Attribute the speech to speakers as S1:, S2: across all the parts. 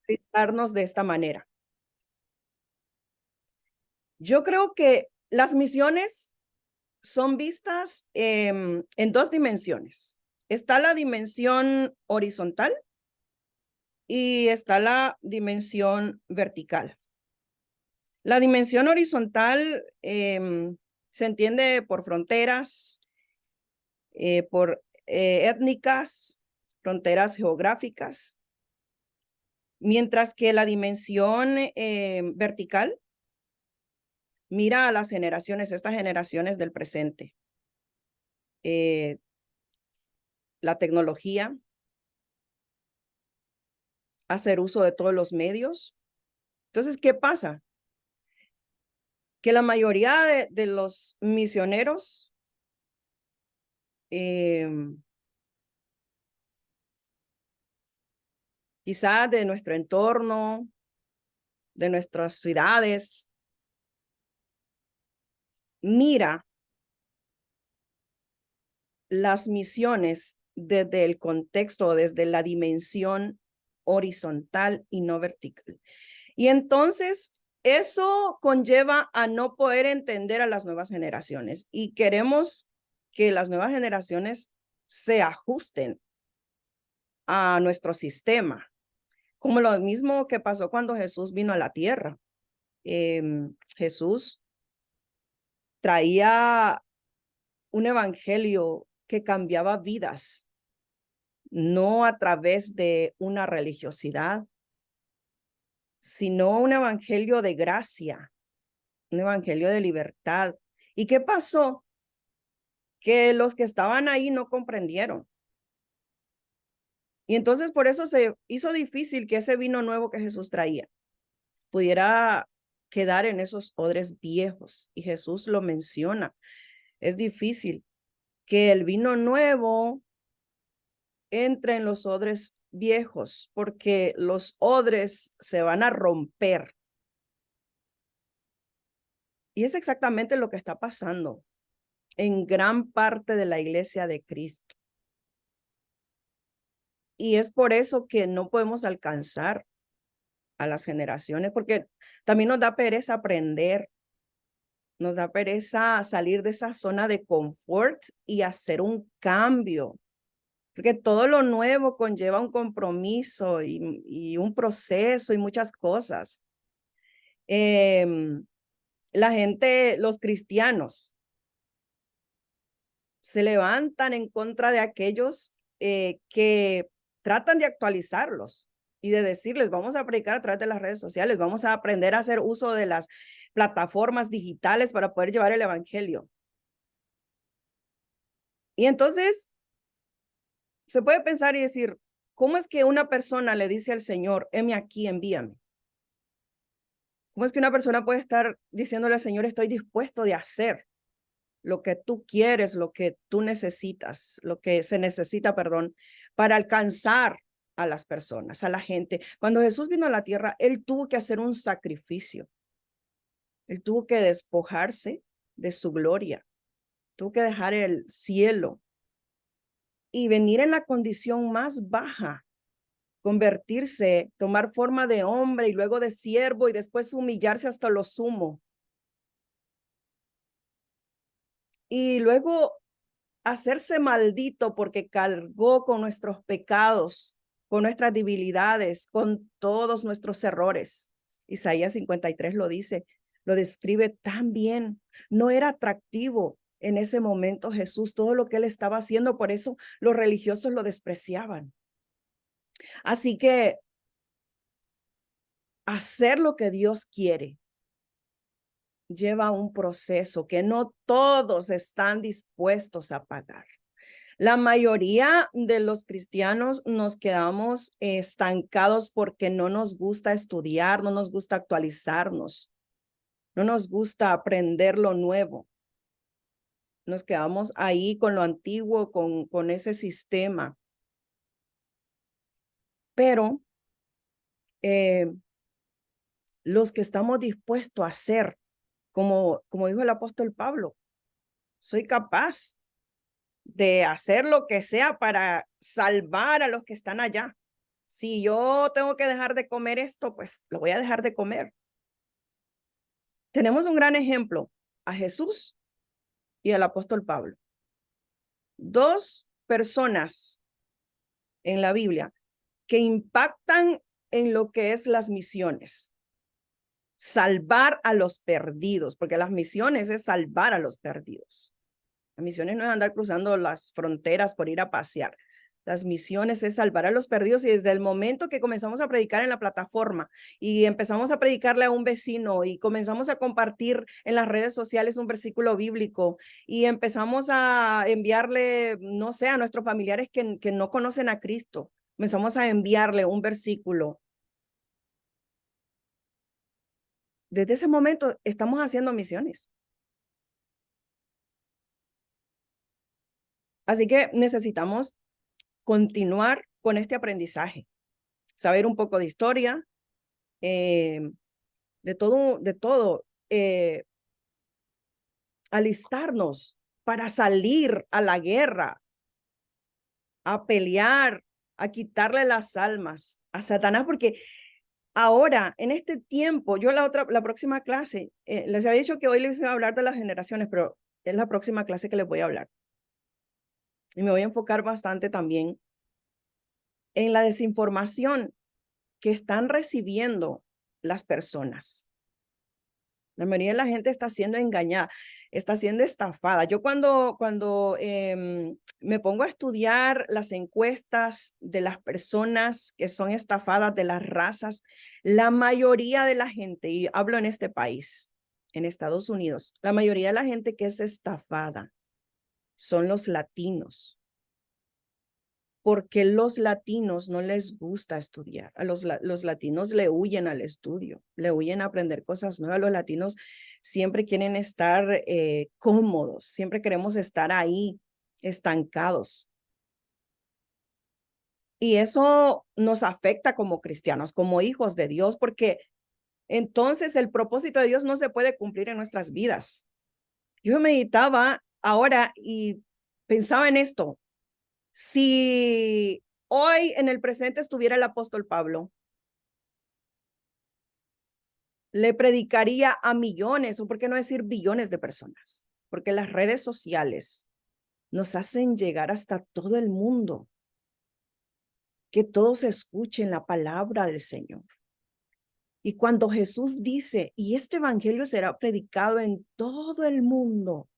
S1: Utilizarnos de esta manera. Yo creo que las misiones son vistas en dos dimensiones. Está la dimensión horizontal y está la dimensión vertical. La dimensión horizontal se entiende por fronteras, por étnicas, fronteras geográficas, mientras que la dimensión vertical mira a las generaciones, estas generaciones del presente, eh, la tecnología, hacer uso de todos los medios. Entonces, ¿qué pasa? Que la mayoría de los misioneros quizás de nuestro entorno, de nuestras ciudades, mira las misiones desde el contexto, desde la dimensión horizontal y no vertical. Y entonces eso conlleva a no poder entender a las nuevas generaciones y queremos que las nuevas generaciones se ajusten a nuestro sistema, como lo mismo que pasó cuando Jesús vino a la tierra. Jesús traía un evangelio que cambiaba vidas, no a través de una religiosidad, sino un evangelio de gracia, un evangelio de libertad. ¿Y qué pasó? Que los que estaban ahí no comprendieron. Y entonces por eso se hizo difícil que ese vino nuevo que Jesús traía pudiera quedar en esos odres viejos. Y Jesús lo menciona. Es difícil que el vino nuevo entre en los odres viejos porque los odres se van a romper. Y es exactamente lo que está pasando en gran parte de la iglesia de Cristo. Y es por eso que no podemos alcanzar a las generaciones, porque también nos da pereza aprender, nos da pereza salir de esa zona de confort y hacer un cambio, porque todo lo nuevo conlleva un compromiso y un proceso y muchas cosas. La gente, los cristianos, se levantan en contra de aquellos que tratan de actualizarlos y de decirles, vamos a predicar a través de las redes sociales, vamos a aprender a hacer uso de las plataformas digitales para poder llevar el evangelio. Y entonces se puede pensar y decir, ¿cómo es que una persona le dice al Señor, heme aquí, envíame? ¿Cómo es que una persona puede estar diciéndole al Señor, estoy dispuesto de hacer lo que tú quieres, lo que tú necesitas, lo que se necesita, perdón, para alcanzar a las personas, a la gente? Cuando Jesús vino a la tierra, él tuvo que hacer un sacrificio. Él tuvo que despojarse de su gloria, tuvo que dejar el cielo y venir en la condición más baja, convertirse, tomar forma de hombre y luego de siervo y después humillarse hasta lo sumo. Y luego hacerse maldito porque cargó con nuestros pecados, con nuestras debilidades, con todos nuestros errores. Isaías 53 lo dice, lo describe tan bien. No era atractivo en ese momento Jesús, todo lo que él estaba haciendo, por eso los religiosos lo despreciaban. Así que hacer lo que Dios quiere lleva un proceso que no todos están dispuestos a pagar. La mayoría de los cristianos nos quedamos estancados porque no nos gusta estudiar, no nos gusta actualizarnos, no nos gusta aprender lo nuevo. Nos quedamos ahí con lo antiguo, con ese sistema. Pero los que estamos dispuestos a hacer, como dijo el apóstol Pablo, soy capaz de hacer lo que sea para salvar a los que están allá. Si yo tengo que dejar de comer esto, pues lo voy a dejar de comer. Tenemos un gran ejemplo, a Jesús y al apóstol Pablo. Dos personas en la Biblia que impactan en lo que es las misiones. Salvar a los perdidos, porque las misiones es salvar a los perdidos. Las misiones no es andar cruzando las fronteras por ir a pasear. Las misiones es salvar a los perdidos, y desde el momento que comenzamos a predicar en la plataforma y empezamos a predicarle a un vecino y comenzamos a compartir en las redes sociales un versículo bíblico y empezamos a enviarle, no sé, a nuestros familiares que no conocen a Cristo, comenzamos a enviarle un versículo. Desde ese momento estamos haciendo misiones. Así que necesitamos continuar con este aprendizaje, saber un poco de historia, de todo, alistarnos para salir a la guerra, a pelear, a quitarle las almas a Satanás, porque ahora, en este tiempo, yo la próxima clase, les había dicho que hoy les iba a hablar de las generaciones, pero es la próxima clase que les voy a hablar. Y me voy a enfocar bastante también en la desinformación que están recibiendo las personas. La mayoría de la gente está siendo engañada, está siendo estafada. Yo cuando me pongo a estudiar las encuestas de las personas que son estafadas, de las razas, la mayoría de la gente, y hablo en este país, en Estados Unidos, la mayoría de la gente que es estafada son los latinos. Porque los latinos no les gusta estudiar. A los latinos le huyen al estudio, le huyen a aprender cosas nuevas. Los latinos siempre quieren estar cómodos, siempre queremos estar ahí estancados. Y eso nos afecta como cristianos, como hijos de Dios, porque entonces el propósito de Dios no se puede cumplir en nuestras vidas. Yo meditaba ahora y pensaba en esto. Si hoy en el presente estuviera el apóstol Pablo, le predicaría a millones, o por qué no decir billones de personas, porque las redes sociales nos hacen llegar hasta todo el mundo, que todos escuchen la palabra del Señor. Y cuando Jesús dice, y este evangelio será predicado en todo el mundo,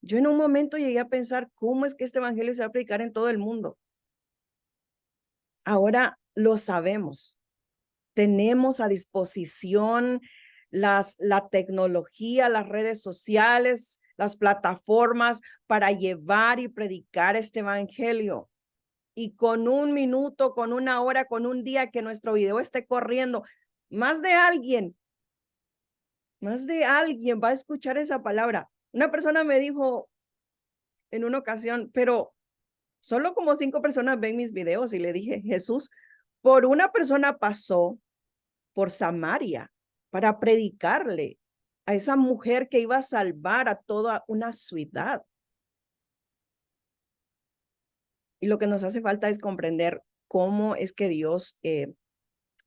S1: yo en un momento llegué a pensar, ¿cómo es que este evangelio se va a predicar en todo el mundo? Ahora lo sabemos. Tenemos a disposición la tecnología, las redes sociales, las plataformas para llevar y predicar este evangelio. Y con un minuto, con una hora, con un día que nuestro video esté corriendo, más de alguien va a escuchar esa palabra. Una persona me dijo en una ocasión, pero solo como 5 personas ven mis videos, y le dije, Jesús, por una persona pasó por Samaria para predicarle a esa mujer que iba a salvar a toda una ciudad. Y lo que nos hace falta es comprender cómo es que Dios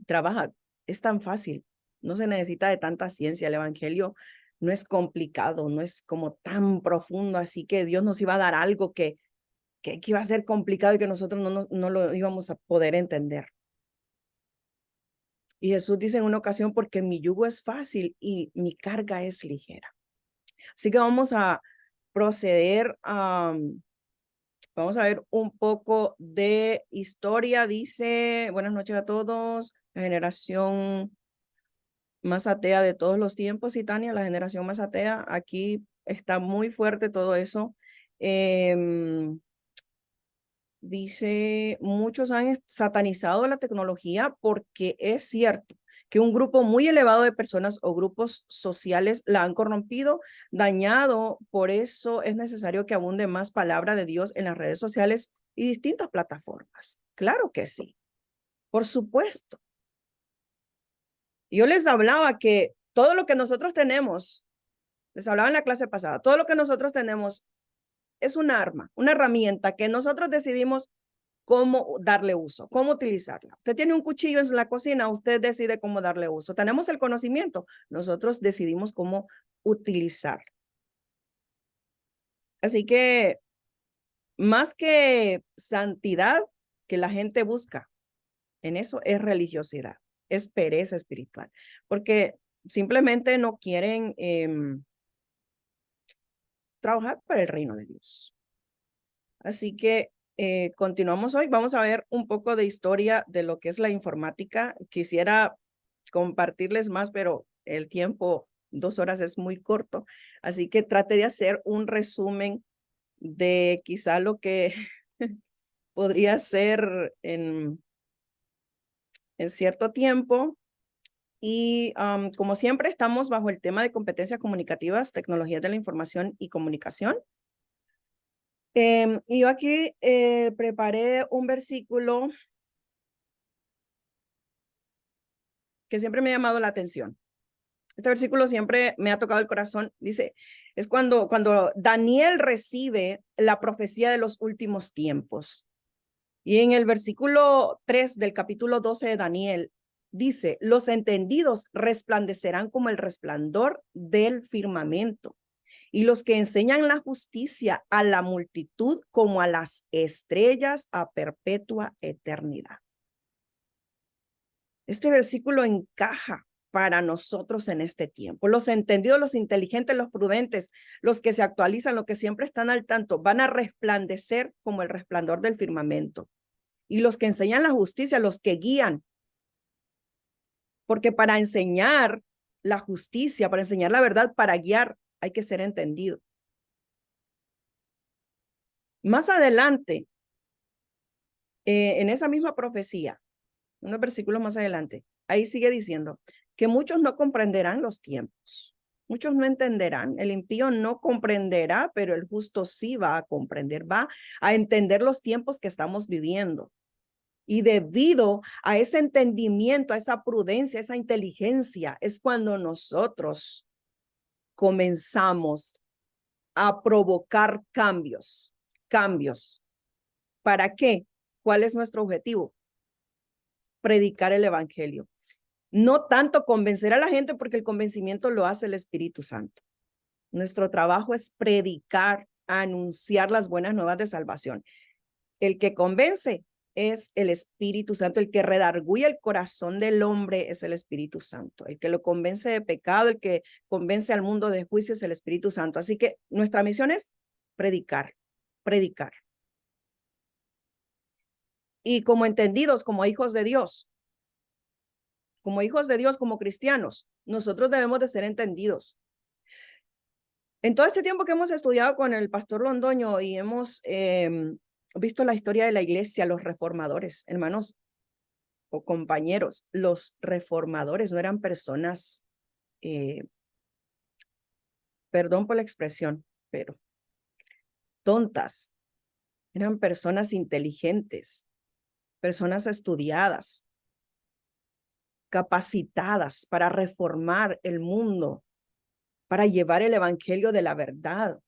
S1: trabaja. Es tan fácil, no se necesita de tanta ciencia. El evangelio no es complicado, no es como tan profundo, así que Dios nos iba a dar algo que iba a ser complicado y que nosotros no lo íbamos a poder entender. Y Jesús dice en una ocasión, porque mi yugo es fácil y mi carga es ligera. Así que vamos a proceder vamos a ver un poco de historia. Dice, buenas noches a todos, la generación más atea de todos los tiempos, y Tania, la generación más atea, aquí está muy fuerte todo eso. Dice, muchos han satanizado la tecnología porque es cierto que un grupo muy elevado de personas o grupos sociales la han corrompido, dañado. Por eso es necesario que abunde más palabra de Dios en las redes sociales y distintas plataformas. Claro que sí, por supuesto. Yo les hablaba que todo lo que nosotros tenemos, les hablaba en la clase pasada, todo lo que nosotros tenemos es un arma, una herramienta que nosotros decidimos cómo darle uso, cómo utilizarla. Usted tiene un cuchillo en la cocina, usted decide cómo darle uso. Tenemos el conocimiento, nosotros decidimos cómo utilizar. Así que más que santidad que la gente busca en eso es religiosidad, es pereza espiritual, porque simplemente no quieren trabajar para el reino de Dios. Así que continuamos hoy. Vamos a ver un poco de historia de lo que es la informática. Quisiera compartirles más, pero el tiempo, 2 horas, es muy corto. Así que trate de hacer un resumen de quizá lo que podría ser en cierto tiempo. Y como siempre, estamos bajo el tema de competencias comunicativas, tecnologías de la información y comunicación. Y yo aquí preparé un versículo que siempre me ha llamado la atención. Este versículo siempre me ha tocado el corazón. Dice, es cuando Daniel recibe la profecía de los últimos tiempos. Y en el versículo 3 del capítulo 12 de Daniel, dice, los entendidos resplandecerán como el resplandor del firmamento, y los que enseñan la justicia a la multitud como a las estrellas a perpetua eternidad. Este versículo encaja para nosotros en este tiempo. Los entendidos, los inteligentes, los prudentes, los que se actualizan, los que siempre están al tanto, van a resplandecer como el resplandor del firmamento. Y los que enseñan la justicia, los que guían, porque para enseñar la justicia, para enseñar la verdad, para guiar, hay que ser entendido. Más adelante, en esa misma profecía, unos versículos más adelante, ahí sigue diciendo que muchos no comprenderán los tiempos, muchos no entenderán, el impío no comprenderá, pero el justo sí va a comprender, va a entender los tiempos que estamos viviendo. Y debido a ese entendimiento, a esa prudencia, a esa inteligencia, es cuando nosotros comenzamos a provocar cambios. ¿Para qué? ¿Cuál es nuestro objetivo? Predicar el evangelio. No tanto convencer a la gente, porque el convencimiento lo hace el Espíritu Santo. Nuestro trabajo es predicar, anunciar las buenas nuevas de salvación. El que convence es el Espíritu Santo, el que redarguye el corazón del hombre es el Espíritu Santo, el que lo convence de pecado, el que convence al mundo de juicio es el Espíritu Santo. Así que nuestra misión es predicar. Y como entendidos, como hijos de Dios, como cristianos, nosotros debemos de ser entendidos. En todo este tiempo que hemos estudiado con el pastor Londoño y hemos visto la historia de la iglesia, los reformadores, hermanos o compañeros, los reformadores no eran personas, perdón por la expresión, pero tontas, eran personas inteligentes, personas estudiadas, capacitadas para reformar el mundo, para llevar el evangelio de la verdad.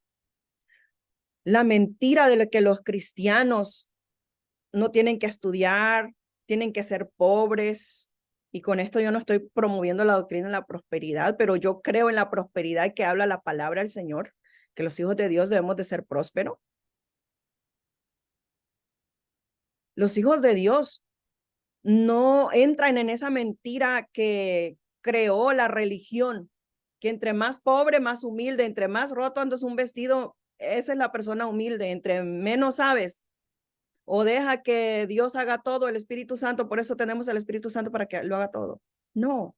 S1: La mentira de lo que los cristianos no tienen que estudiar, tienen que ser pobres. Y con esto yo no estoy promoviendo la doctrina de la prosperidad, pero yo creo en la prosperidad que habla la palabra del Señor, que los hijos de Dios debemos de ser prósperos. Los hijos de Dios no entran en esa mentira que creó la religión, que entre más pobre, más humilde, entre más roto andas un vestido, esa es la persona humilde, entre menos sabes, o deja que Dios haga todo, el Espíritu Santo, por eso tenemos el Espíritu Santo para que lo haga todo. No.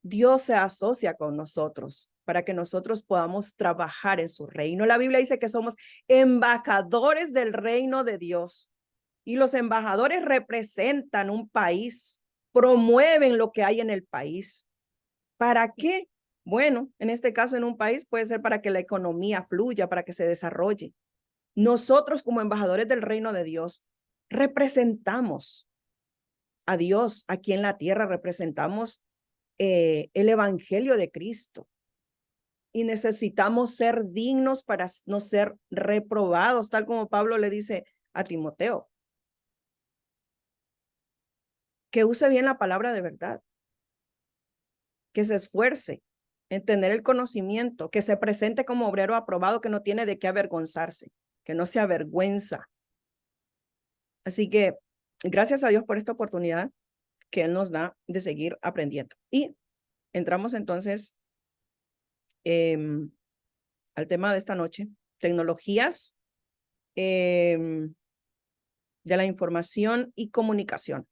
S1: Dios se asocia con nosotros para que nosotros podamos trabajar en su reino. La Biblia dice que somos embajadores del reino de Dios y los embajadores representan un país, promueven lo que hay en el país. ¿Para qué? Bueno, en este caso en un país puede ser para que la economía fluya, para que se desarrolle. Nosotros como embajadores del reino de Dios representamos a Dios aquí en la tierra, representamos el evangelio de Cristo. y necesitamos ser dignos para no ser reprobados, tal como Pablo le dice a Timoteo. Que use bien la palabra de verdad, que se esfuerce en tener el conocimiento, que se presente como obrero aprobado, que no tiene de qué avergonzarse, que no se avergüenza. Así que gracias a Dios por esta oportunidad que Él nos da de seguir aprendiendo. Y entramos entonces al tema de esta noche, tecnologías de la información y comunicación.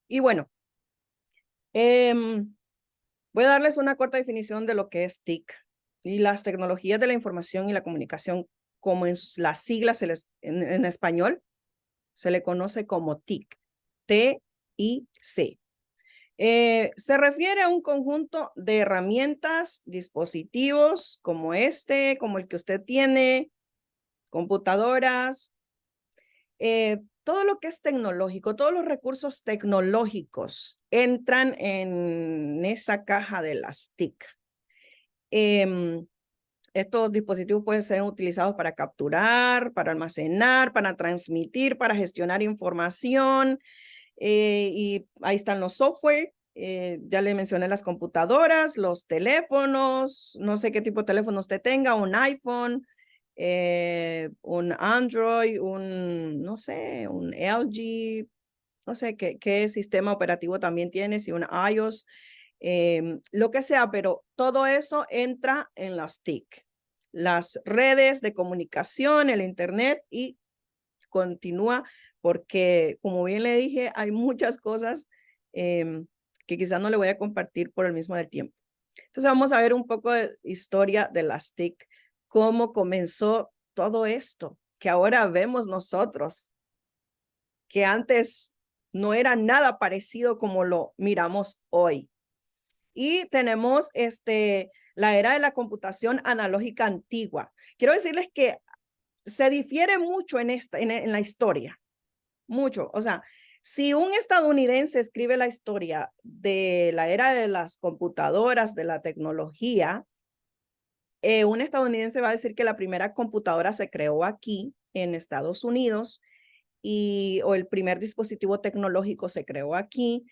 S1: Y bueno, voy a darles una corta definición de lo que es TIC y las tecnologías de la información y la comunicación, como en las siglas en español, se le conoce como TIC, T-I-C. Se refiere a un conjunto de herramientas, dispositivos como como el que usted tiene, computadoras, todo lo que es tecnológico, todos los recursos tecnológicos entran en esa caja de las TIC. Estos dispositivos pueden ser utilizados para capturar, para almacenar, para transmitir, para gestionar información. Y ahí están los software. Ya le mencioné las computadoras, los teléfonos, no sé qué tipo de teléfono usted tenga, un iPhone, un Android, no sé, un LG, no sé qué sistema operativo también tiene, si un iOS, lo que sea, pero todo eso entra en las TIC, las redes de comunicación, el Internet y continúa porque, como bien le dije, hay muchas cosas que quizás no le voy a compartir por el mismo del tiempo. Entonces vamos a ver un poco de historia de las TIC, cómo comenzó todo esto que ahora vemos nosotros, que antes no era nada parecido como lo miramos hoy. Y tenemos la era de la computación analógica antigua. Quiero decirles que se difiere mucho en la historia, mucho. O sea, si un estadounidense escribe la historia de la era de las computadoras, de la tecnología, un estadounidense va a decir que la primera computadora se creó aquí en Estados Unidos o el primer dispositivo tecnológico se creó aquí.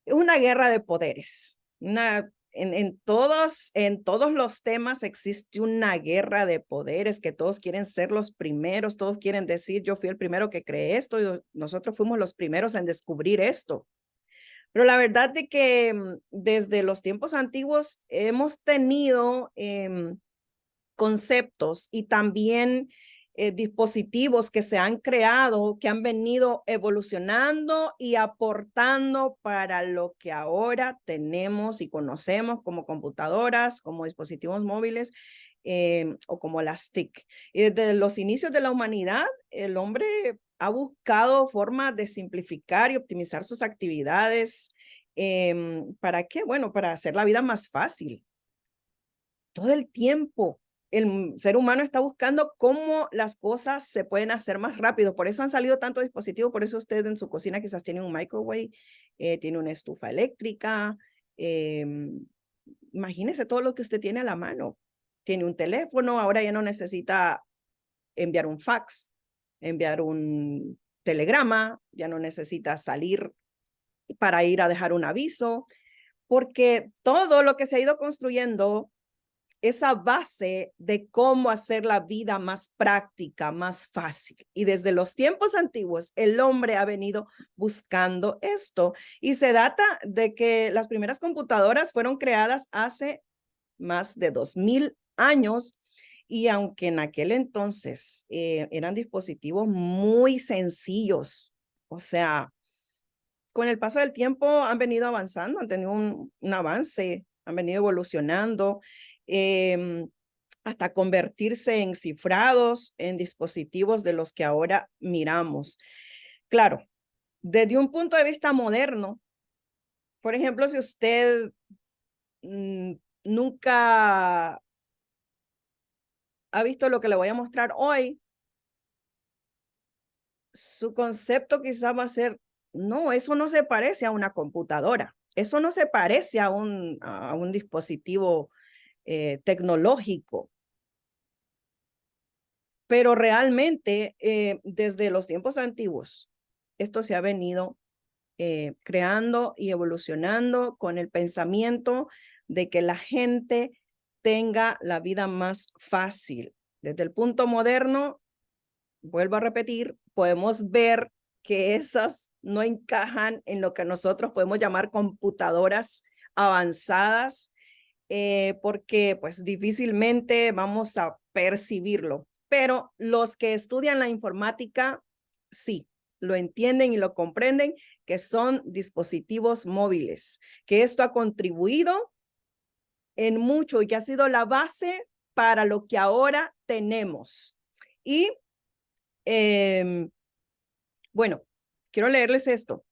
S1: Una guerra de poderes. En todos los temas existe una guerra de poderes, que todos quieren ser los primeros, todos quieren decir, yo fui el primero que creé esto y nosotros fuimos los primeros en descubrir esto. Pero la verdad de que desde los tiempos antiguos hemos tenido conceptos y también dispositivos que se han creado, que han venido evolucionando y aportando para lo que ahora tenemos y conocemos como computadoras, como dispositivos móviles o como las TIC. Y desde los inicios de la humanidad, el hombre ha buscado formas de simplificar y optimizar sus actividades. ¿Para qué? Bueno, para hacer la vida más fácil. Todo el tiempo el ser humano está buscando cómo las cosas se pueden hacer más rápido. Por eso han salido tantos dispositivos. Por eso usted en su cocina quizás tiene un microwave, tiene una estufa eléctrica. Imagínese todo lo que usted tiene a la mano. Tiene un teléfono, ahora ya no necesita enviar un fax, enviar un telegrama, ya no necesita salir para ir a dejar un aviso, porque todo lo que se ha ido construyendo, esa base de cómo hacer la vida más práctica, más fácil. Y desde los tiempos antiguos, el hombre ha venido buscando esto. Y se data de que las primeras computadoras fueron creadas hace más de 2000 años. Y aunque en aquel entonces eran dispositivos muy sencillos, o sea, con el paso del tiempo han venido avanzando, han tenido un avance, han venido evolucionando. Hasta convertirse en cifrados, en dispositivos de los que ahora miramos. Claro, desde un punto de vista moderno, por ejemplo, si usted nunca ha visto lo que le voy a mostrar hoy, su concepto quizá va a ser, no, eso no se parece a una computadora. Eso no se parece a un dispositivo tecnológico. Pero realmente, desde los tiempos antiguos, esto se ha venido creando y evolucionando con el pensamiento de que la gente tenga la vida más fácil. Desde el punto moderno, vuelvo a repetir, podemos ver que esas no encajan en lo que nosotros podemos llamar computadoras avanzadas, porque pues difícilmente vamos a percibirlo. Pero los que estudian la informática, sí, lo entienden y lo comprenden, que son dispositivos móviles, que esto ha contribuido en mucho y que ha sido la base para lo que ahora tenemos. Y bueno, quiero leerles esto.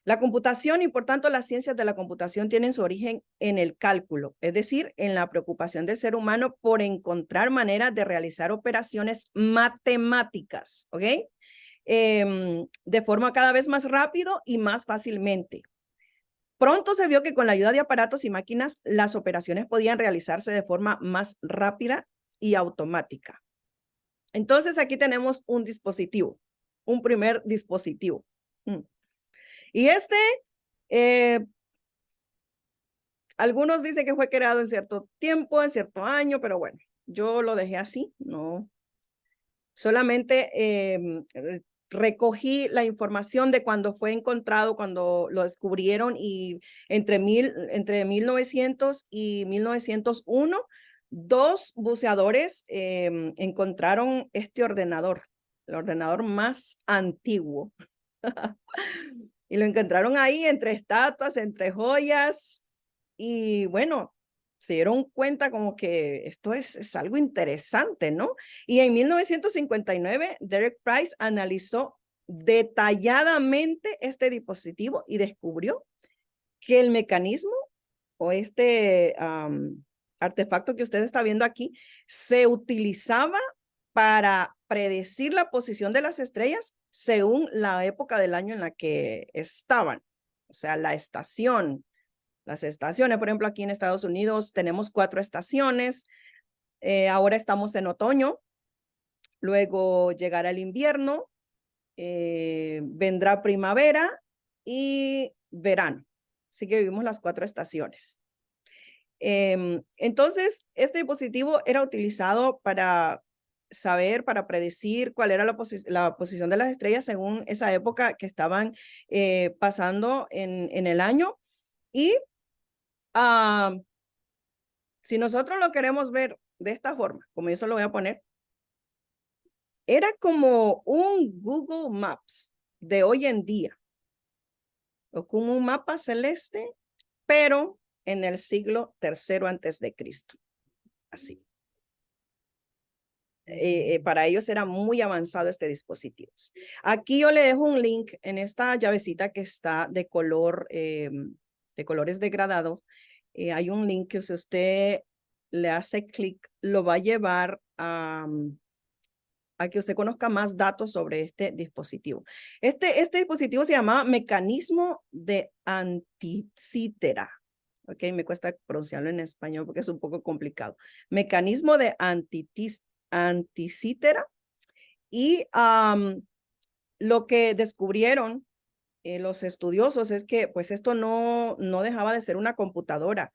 S1: La computación y por tanto las ciencias de la computación tienen su origen en el cálculo, es decir, en la preocupación del ser humano por encontrar maneras de realizar operaciones matemáticas, ¿ok? De forma cada vez más rápido y más fácilmente. Pronto se vio que con la ayuda de aparatos y máquinas, las operaciones podían realizarse de forma más rápida y automática. Entonces aquí tenemos un dispositivo, un primer dispositivo. Y algunos dicen que fue creado en cierto tiempo, en cierto año, pero bueno, yo lo dejé así, no. Solamente recogí la información de cuando fue encontrado, cuando lo descubrieron y entre 1900 y 1901, dos buceadores encontraron este ordenador, el ordenador más antiguo. Y lo encontraron ahí entre estatuas, entre joyas, y bueno, se dieron cuenta como que esto es algo interesante, ¿no? Y en 1959, Derek Price analizó detalladamente este dispositivo y descubrió que el mecanismo o este artefacto que usted está viendo aquí se utilizaba para predecir la posición de las estrellas según la época del año en la que estaban. O sea, la estación. Las estaciones, por ejemplo, aquí en Estados Unidos tenemos 4 estaciones. Ahora estamos en otoño. Luego llegará el invierno. Vendrá primavera y verano. Así que vivimos las 4 estaciones. Entonces, este dispositivo era utilizado para saber, para predecir cuál era la posición de las estrellas según esa época que estaban pasando en el año. Y si nosotros lo queremos ver de esta forma, como yo se lo voy a poner, era como un Google Maps de hoy en día, o como un mapa celeste, pero en el siglo III antes de Cristo. Así. Para ellos era muy avanzado este dispositivo. Aquí yo le dejo un link en esta llavecita que está de colores degradados. Hay un link que si usted le hace clic, lo va a llevar a que usted conozca más datos sobre este dispositivo. Este dispositivo se llama mecanismo de anticítera. Ok, me cuesta pronunciarlo en español porque es un poco complicado. Mecanismo de anticítera. Y lo que descubrieron los estudiosos es que pues esto no dejaba de ser una computadora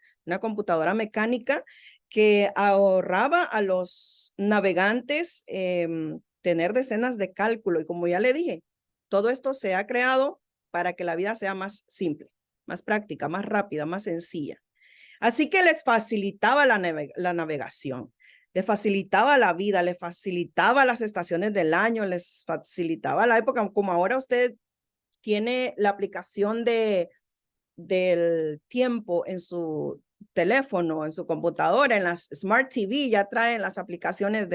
S1: mecánica que ahorraba a los navegantes tener decenas de cálculo. Y como ya le dije, todo esto se ha creado para que la vida sea más simple, más práctica, más rápida, más sencilla. Así que les facilitaba la navegación, les facilitaba la vida, les facilitaba las estaciones del año, les facilitaba la época, como ahora usted tiene la aplicación del tiempo en su teléfono, en su computadora, en las Smart TV, ya traen las aplicaciones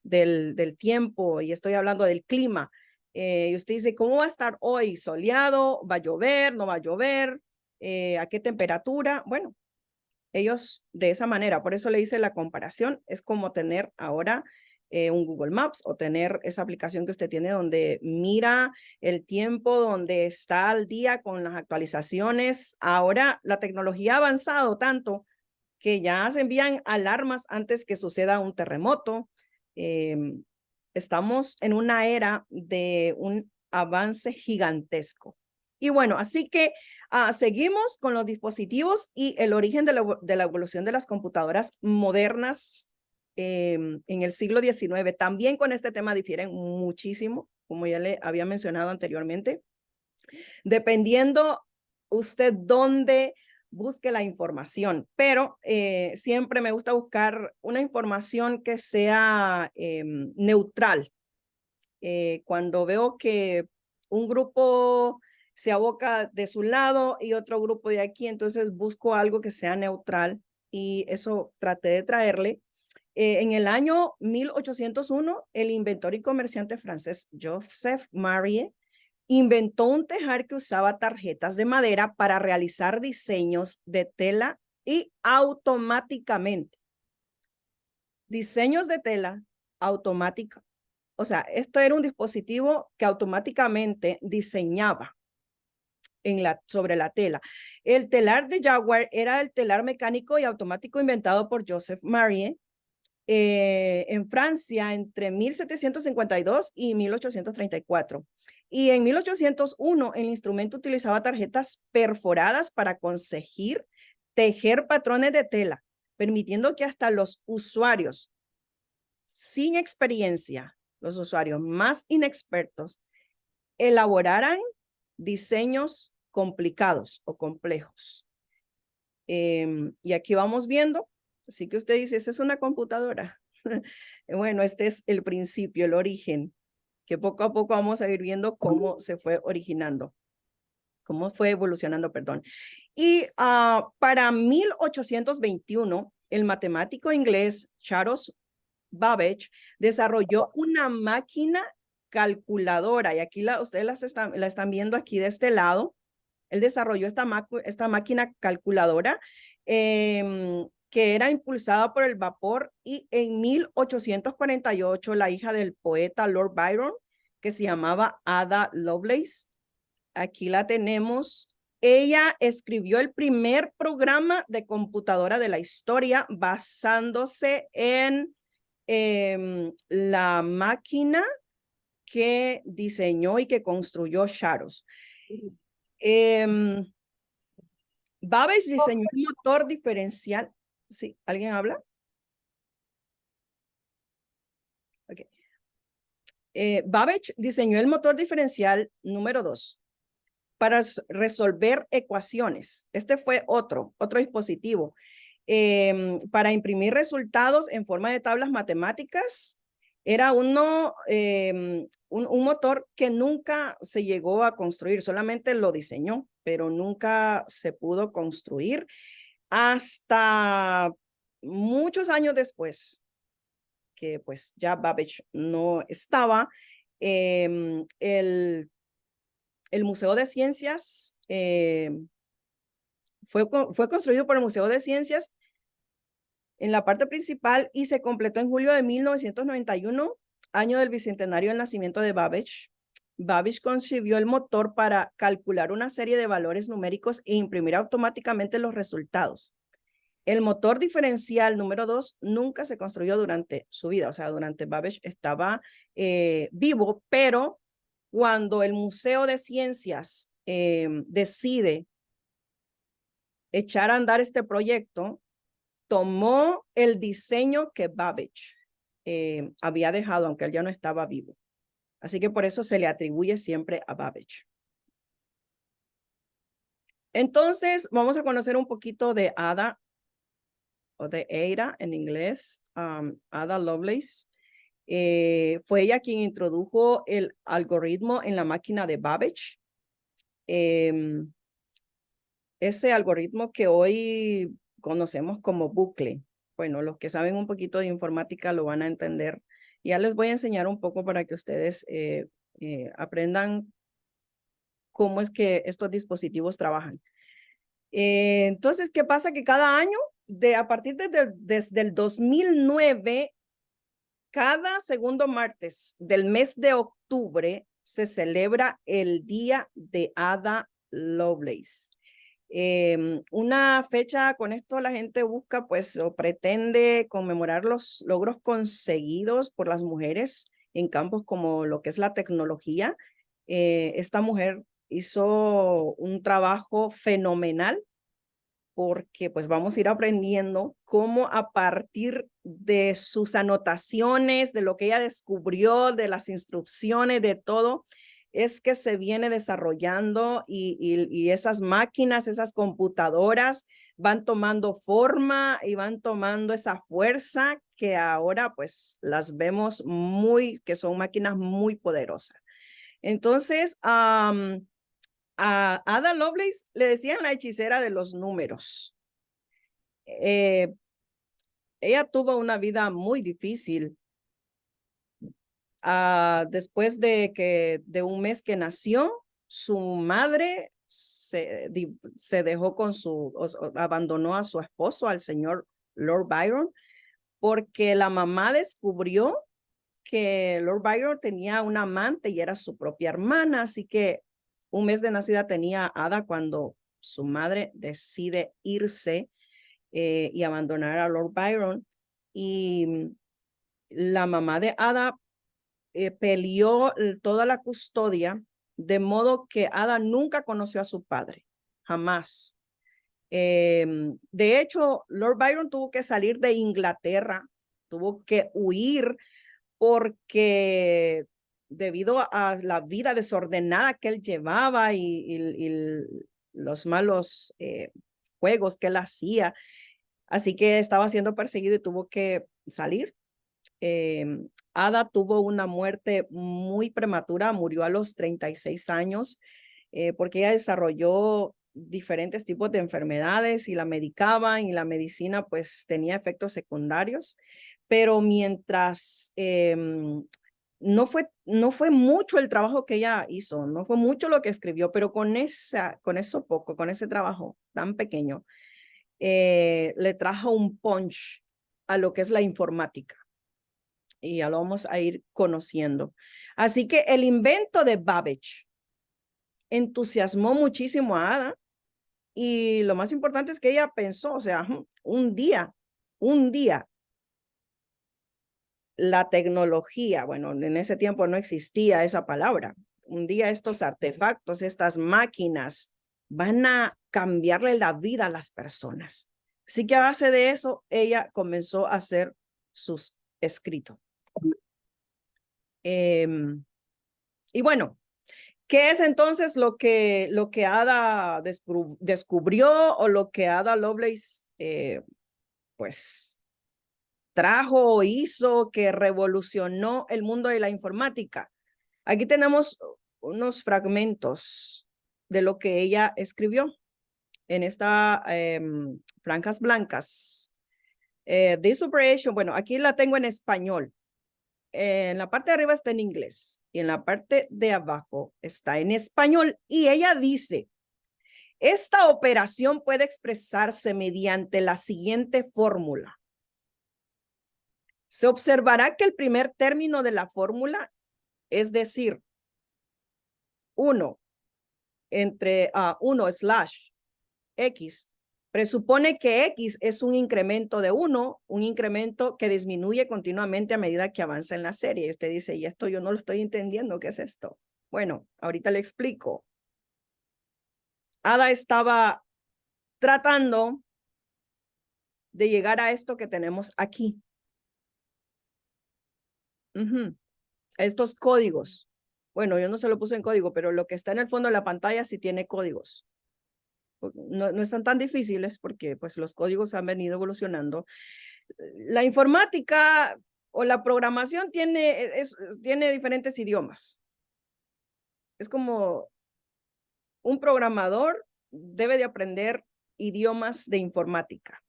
S1: del tiempo, y estoy hablando del clima. Y usted dice, ¿cómo va a estar hoy? ¿Soleado? ¿Va a llover? ¿No va a llover? ¿A qué temperatura? Bueno, ellos de esa manera, por eso le hice la comparación, es como tener ahora un Google Maps o tener esa aplicación que usted tiene donde mira el tiempo, donde está al día con las actualizaciones. Ahora la tecnología ha avanzado tanto que ya se envían alarmas antes que suceda un terremoto. Estamos en una era de un avance gigantesco. Y bueno, así que seguimos con los dispositivos y el origen de la evolución de las computadoras modernas en el siglo XIX. También con este tema difieren muchísimo, como ya le había mencionado anteriormente, dependiendo usted dónde busque la información, pero siempre me gusta buscar una información que sea neutral. Cuando veo que un grupo se aboca de su lado y otro grupo de aquí, entonces busco algo que sea neutral y eso traté de traerle. En el año 1801, el inventor y comerciante francés Joseph Marie inventó un tejar que usaba tarjetas de madera para realizar diseños de tela y automáticamente. Diseños de tela automática. O sea, esto era un dispositivo que automáticamente diseñaba sobre la tela. El telar de Jaguar era el telar mecánico y automático inventado por Joseph Marie en Francia entre 1752 y 1834. Y en 1801 el instrumento utilizaba tarjetas perforadas para conseguir tejer patrones de tela, permitiendo que hasta los usuarios sin experiencia, los usuarios más inexpertos, elaboraran diseños complicados o complejos. Y aquí vamos viendo, así que usted dice, ¿esa es una computadora? Bueno, este es el principio, el origen, que poco a poco vamos a ir viendo cómo se fue originando, cómo fue evolucionando, perdón. Y para 1821, el matemático inglés Charles Babbage desarrolló una máquina calculadora, y aquí ustedes la están viendo aquí de este lado. Él desarrolló esta máquina calculadora que era impulsada por el vapor y en 1848 la hija del poeta Lord Byron, que se llamaba Ada Lovelace, aquí la tenemos. Ella escribió el primer programa de computadora de la historia basándose en la máquina que diseñó y que construyó Charles. Babbage diseñó un motor diferencial. ¿Sí? ¿Alguien habla? Okay. Babbage diseñó el motor diferencial número 2 para resolver ecuaciones. Este fue otro dispositivo. Para imprimir resultados en forma de tablas matemáticas. Era un motor que nunca se llegó a construir, solamente lo diseñó, pero nunca se pudo construir hasta muchos años después, que pues ya Babbage no estaba. El Museo de Ciencias fue construido por el Museo de Ciencias en la parte principal y se completó en julio de 1991, año del bicentenario del nacimiento de Babbage. Babbage concibió el motor para calcular una serie de valores numéricos e imprimir automáticamente los resultados. El motor diferencial número 2 nunca se construyó durante su vida, o sea, durante Babbage estaba vivo, pero cuando el Museo de Ciencias decide echar a andar este proyecto, tomó el diseño que Babbage había dejado, aunque él ya no estaba vivo. Así que por eso se le atribuye siempre a Babbage. Entonces, vamos a conocer un poquito de Ada, o de Ada en inglés, Ada Lovelace. Fue ella quien introdujo el algoritmo en la máquina de Babbage. Ese algoritmo que hoy conocemos como bucle. Bueno, los que saben un poquito de informática lo van a entender. Ya les voy a enseñar un poco para que ustedes aprendan cómo es que estos dispositivos trabajan. Entonces, ¿qué pasa? Que cada año, a partir desde el 2009, cada segundo martes del mes de octubre se celebra el Día de Ada Lovelace. Una fecha, con esto la gente busca pues o pretende conmemorar los logros conseguidos por las mujeres en campos como lo que es la tecnología. Esta mujer hizo un trabajo fenomenal porque pues vamos a ir aprendiendo cómo a partir de sus anotaciones, de lo que ella descubrió, de las instrucciones, de todo, es que se viene desarrollando y esas máquinas, esas computadoras van tomando forma y van tomando esa fuerza que ahora pues las vemos que son máquinas muy poderosas. Entonces, a Ada Lovelace le decían la hechicera de los números. Ella tuvo una vida muy difícil. Después de un mes que nació, su madre se dejó abandonó a su esposo, al señor Lord Byron, porque la mamá descubrió que Lord Byron tenía una amante y era su propia hermana, así que un mes de nacida tenía Ada cuando su madre decide irse y abandonar a Lord Byron. Y la mamá de Ada peleó toda la custodia, de modo que Ada nunca conoció a su padre, jamás. De hecho, Lord Byron tuvo que salir de Inglaterra, tuvo que huir porque debido a la vida desordenada que él llevaba y los malos juegos que él hacía, así que estaba siendo perseguido y tuvo que salir. Ada tuvo una muerte muy prematura, murió a los 36 años porque ella desarrolló diferentes tipos de enfermedades y la medicaban y la medicina pues tenía efectos secundarios, pero mientras no fue mucho el trabajo que ella hizo, no fue mucho lo que escribió, pero con eso poco, con ese trabajo tan pequeño, le trajo un punch a lo que es la informática. Y ya lo vamos a ir conociendo. Así que el invento de Babbage entusiasmó muchísimo a Ada y lo más importante es que ella pensó, o sea, un día, la tecnología, bueno, en ese tiempo no existía esa palabra, un día estos artefactos, estas máquinas van a cambiarle la vida a las personas. Así que a base de eso, ella comenzó a hacer sus escritos. Y bueno, ¿qué es entonces lo que Ada descubrió o lo que Ada Lovelace pues trajo o hizo que revolucionó el mundo de la informática? Aquí tenemos unos fragmentos de lo que ella escribió en esta Francas Blancas. This operation, bueno, aquí la tengo en español. En la parte de arriba está en inglés y en la parte de abajo está en español. Y ella dice, esta operación puede expresarse mediante la siguiente fórmula. Se observará que el primer término de la fórmula, es decir, 1 entre 1 slash X, presupone que X es un incremento de 1, un incremento que disminuye continuamente a medida que avanza en la serie. Y usted dice, y esto yo no lo estoy entendiendo, ¿qué es esto? Bueno, ahorita le explico. Ada estaba tratando de llegar a esto que tenemos aquí. Estos códigos. Bueno, yo no se lo puse en código, pero lo que está en el fondo de la pantalla sí tiene códigos. No están tan difíciles porque pues los códigos han venido evolucionando. La informática o la programación tiene diferentes idiomas. Es como un programador debe de aprender idiomas de informática.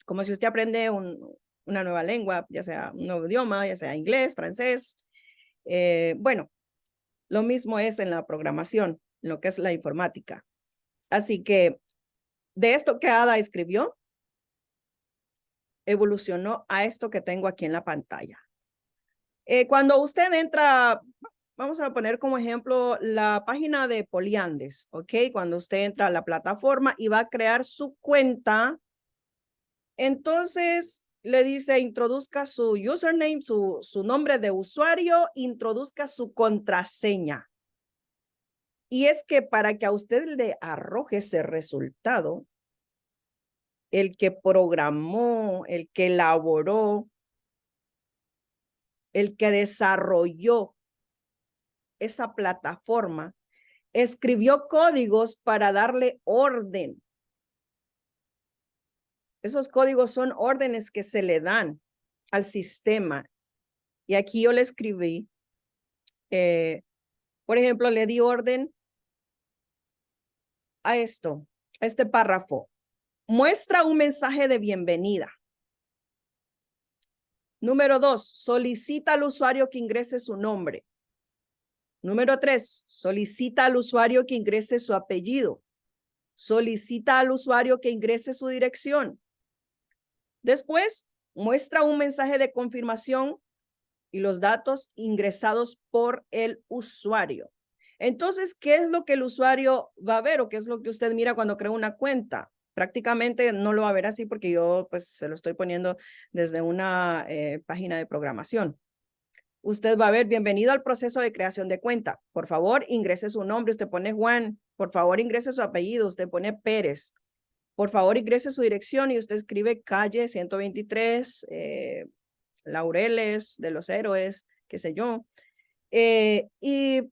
S1: Como si usted aprende una nueva lengua, ya sea un nuevo idioma, ya sea inglés, francés. Bueno, lo mismo es en la programación, en lo que es la informática. Así que de esto que Ada escribió, evolucionó a esto que tengo aquí en la pantalla. Cuando usted entra, vamos a poner como ejemplo la página de Poliandes, ¿ok? Cuando usted entra a la plataforma y va a crear su cuenta, entonces le dice introduzca su username, su nombre de usuario, introduzca su contraseña. Y es que para que a usted le arroje ese resultado, el que programó, el que elaboró, el que desarrolló esa plataforma, escribió códigos para darle orden. Esos códigos son órdenes que se le dan al sistema. Y aquí yo le escribí, por ejemplo, le di orden a esto, a este párrafo. Muestra un mensaje de bienvenida. Número 2, solicita al usuario que ingrese su nombre. Número 3, solicita al usuario que ingrese su apellido. Solicita al usuario que ingrese su dirección. Después, muestra un mensaje de confirmación y los datos ingresados por el usuario. Entonces, ¿qué es lo que el usuario va a ver o qué es lo que usted mira cuando crea una cuenta? Prácticamente no lo va a ver así porque yo pues se lo estoy poniendo desde una página de programación. Usted va a ver, bienvenido al proceso de creación de cuenta. Por favor, ingrese su nombre. Usted pone Juan. Por favor, ingrese su apellido. Usted pone Pérez. Por favor, ingrese su dirección y usted escribe calle 123, Laureles de los Héroes, qué sé yo. Y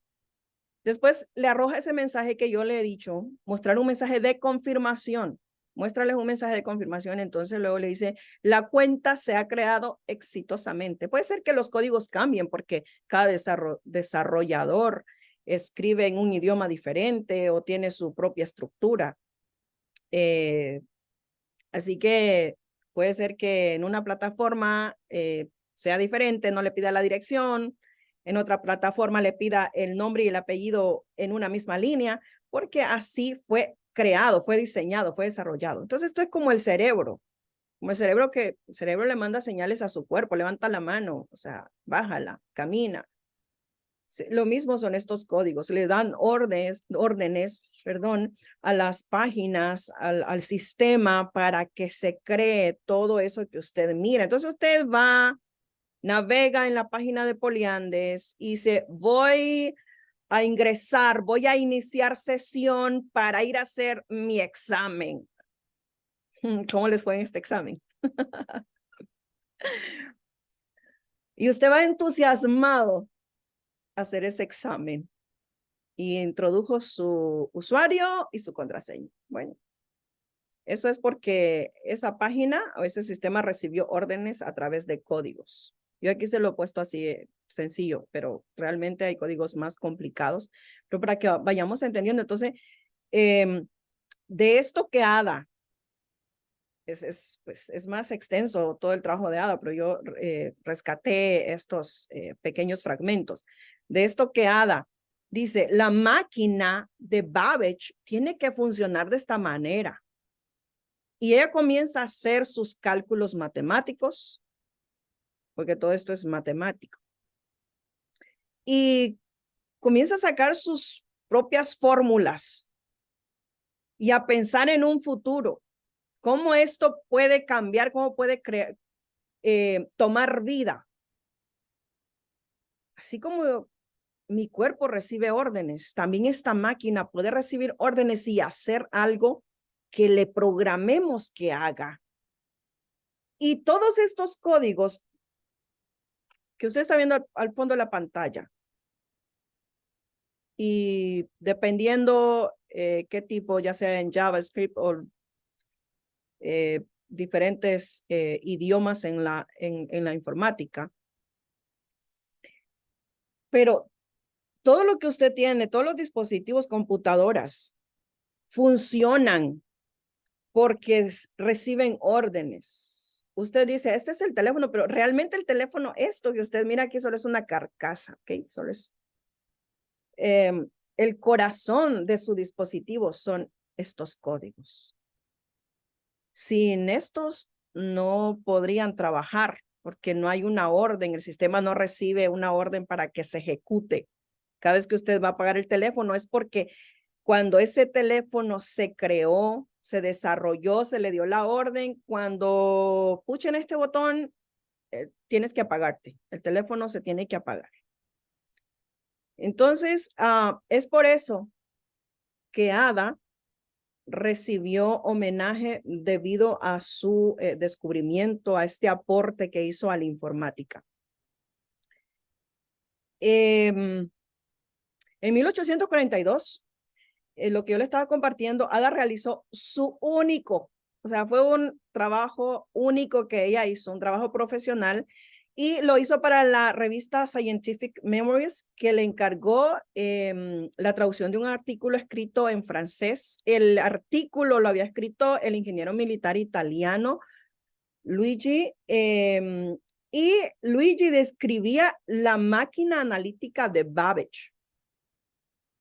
S1: después le arroja ese mensaje que yo le he dicho, mostrar un mensaje de confirmación. Muéstrales un mensaje de confirmación, entonces luego le dice, la cuenta se ha creado exitosamente. Puede ser que los códigos cambien porque cada desarrollador escribe en un idioma diferente o tiene su propia estructura. Así que puede ser que en una plataforma sea diferente, no le pida la dirección, en otra plataforma le pida el nombre y el apellido en una misma línea, porque así fue creado, fue diseñado, fue desarrollado. Entonces esto es como el cerebro que el cerebro le manda señales a su cuerpo, levanta la mano, o sea, bájala, camina. Sí, lo mismo son estos códigos, le dan órdenes, a las páginas, al sistema para que se cree todo eso que usted mira. Entonces usted va, navega en la página de Poliandes y dice, voy a ingresar, voy a iniciar sesión para ir a hacer mi examen. ¿Cómo les fue en este examen? Y usted va entusiasmado a hacer ese examen y introdujo su usuario y su contraseña. Bueno, eso es porque esa página o ese sistema recibió órdenes a través de códigos. Yo aquí se lo he puesto así sencillo, pero realmente hay códigos más complicados. Pero para que vayamos entendiendo, entonces, de esto que Ada, pues, es más extenso todo el trabajo de Ada, pero yo rescaté estos pequeños fragmentos. De esto que Ada dice, la máquina de Babbage tiene que funcionar de esta manera. Y ella comienza a hacer sus cálculos matemáticos, porque todo esto es matemático. Y comienza a sacar sus propias fórmulas y a pensar en un futuro. ¿Cómo esto puede cambiar? ¿Cómo puede tomar vida? Así como mi cuerpo recibe órdenes, también esta máquina puede recibir órdenes y hacer algo que le programemos que haga. Y todos estos códigos que usted está viendo al fondo de la pantalla, y dependiendo qué tipo, ya sea en JavaScript o diferentes idiomas en la informática, pero todo lo que usted tiene, todos los dispositivos, computadoras, funcionan porque reciben órdenes. Usted dice, este es el teléfono, pero realmente el teléfono, esto que usted mira aquí solo es una carcasa, ¿ok? Solo es el corazón de su dispositivo son estos códigos. Sin estos no podrían trabajar porque no hay una orden, el sistema no recibe una orden para que se ejecute. Cada vez que usted va a apagar el teléfono es porque cuando ese teléfono se creó, se desarrolló, se le dio la orden, cuando puchen este botón, tienes que apagarte. El teléfono se tiene que apagar. Entonces, es por eso que Ada recibió homenaje debido a su descubrimiento, a este aporte que hizo a la informática. En 1842, lo que yo le estaba compartiendo, Ada realizó su único, o sea, fue un trabajo único que ella hizo, un trabajo profesional, y lo hizo para la revista Scientific Memories, que le encargó la traducción de un artículo escrito en francés. El artículo lo había escrito el ingeniero militar italiano Luigi, y Luigi describía la máquina analítica de Babbage.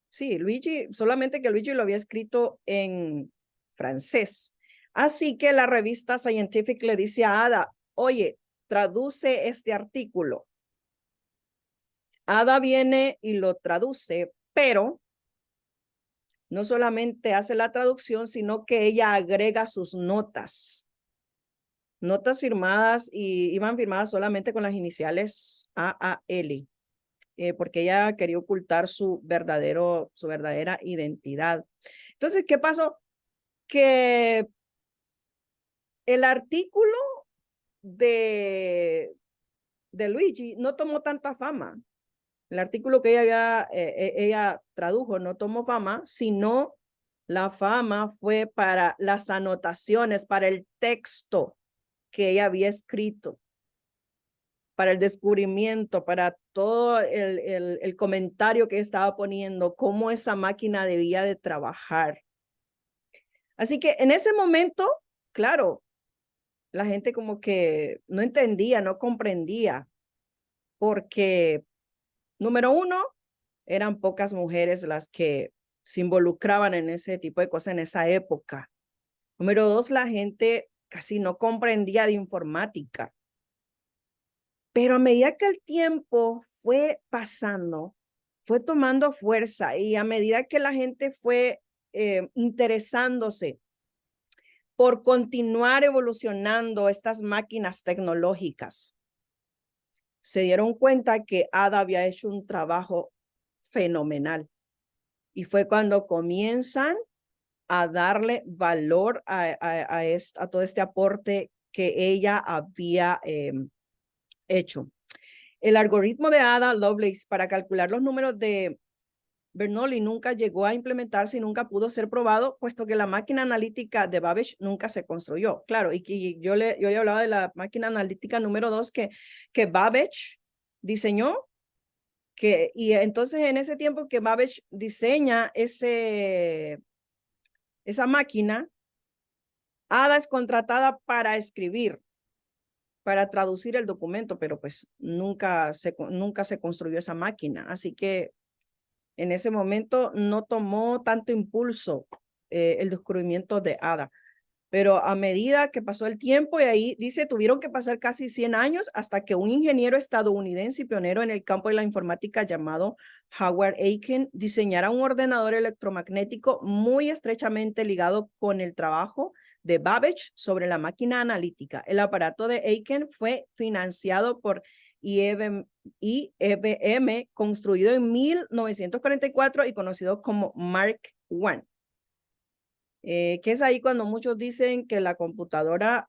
S1: Sí, Luigi, solamente que Luigi lo había escrito en francés. Así que la revista Scientific le dice a Ada, oye, traduce este artículo. Ada viene y lo traduce, pero no solamente hace la traducción, sino que ella agrega sus notas. Notas firmadas y iban firmadas solamente con las iniciales AAL. Porque ella quería ocultar su verdadera identidad. Entonces, ¿qué pasó? Que el artículo de, de Luigi no tomó tanta fama. El artículo que ella tradujo no tomó fama, sino la fama fue para las anotaciones, para el texto que ella había escrito, para el descubrimiento, para todo el comentario que estaba poniendo, cómo esa máquina debía de trabajar. Así que en ese momento, claro, la gente como que no entendía, no comprendía, porque número uno, eran pocas mujeres las que se involucraban en ese tipo de cosas en esa época. Número dos, la gente casi no comprendía de informática. Pero a medida que el tiempo fue pasando, fue tomando fuerza y a medida que la gente fue interesándose por continuar evolucionando estas máquinas tecnológicas, se dieron cuenta que Ada había hecho un trabajo fenomenal. Y fue cuando comienzan a darle valor a todo este aporte que ella había hecho. El algoritmo de Ada Lovelace para calcular los números de Bernoulli nunca llegó a implementarse y nunca pudo ser probado, puesto que la máquina analítica de Babbage nunca se construyó. Claro, y que yo le hablaba de la máquina analítica número 2 que Babbage diseñó, y entonces en ese tiempo que Babbage diseña esa máquina, Ada es contratada para escribir, para traducir el documento, pero pues nunca se construyó esa máquina. Así que en ese momento no tomó tanto impulso el descubrimiento de Ada. Pero a medida que pasó el tiempo, y ahí dice, tuvieron que pasar casi 100 años hasta que un ingeniero estadounidense y pionero en el campo de la informática llamado Howard Aiken diseñara un ordenador electromagnético muy estrechamente ligado con el trabajo de Babbage sobre la máquina analítica. El aparato de Aiken fue financiado por IBM, construido en 1944 y conocido como Mark I. Que es ahí cuando muchos dicen que la computadora,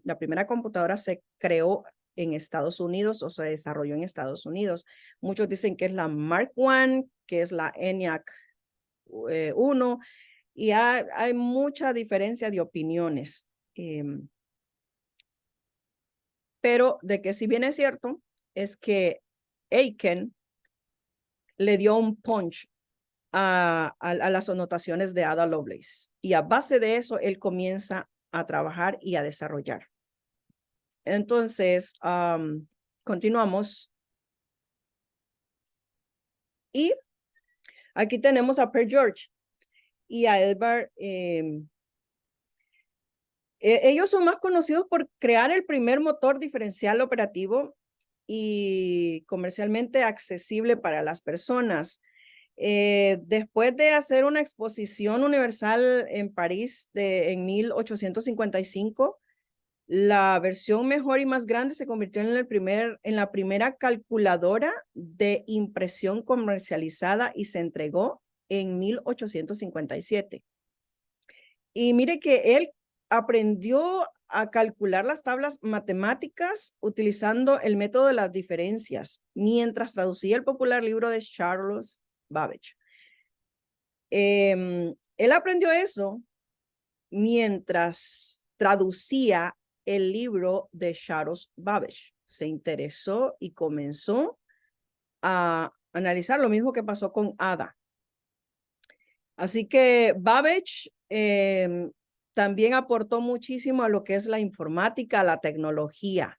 S1: la primera computadora se creó en Estados Unidos o se desarrolló en Estados Unidos. Muchos dicen que es la Mark I, que es la ENIAC 1, y hay mucha diferencia de opiniones. Pero de que si bien es cierto, es que Aiken le dio un punch a las anotaciones de Ada Lovelace. Y a base de eso, él comienza a trabajar y a desarrollar. Entonces, continuamos. Y aquí tenemos a Per George y a Edvard Ellos son más conocidos por crear el primer motor diferencial operativo y comercialmente accesible para las personas. Después de hacer una exposición universal en París en 1855, la versión mejor y más grande se convirtió en la primera calculadora de impresión comercializada y se entregó en 1857. Y mire que él aprendió a calcular las tablas matemáticas utilizando el método de las diferencias, mientras traducía el popular libro de Charles Babbage. Él aprendió eso mientras traducía el libro de Charles Babbage. Se interesó y comenzó a analizar lo mismo que pasó con Ada. Así que Babbage también aportó muchísimo a lo que es la informática, la tecnología.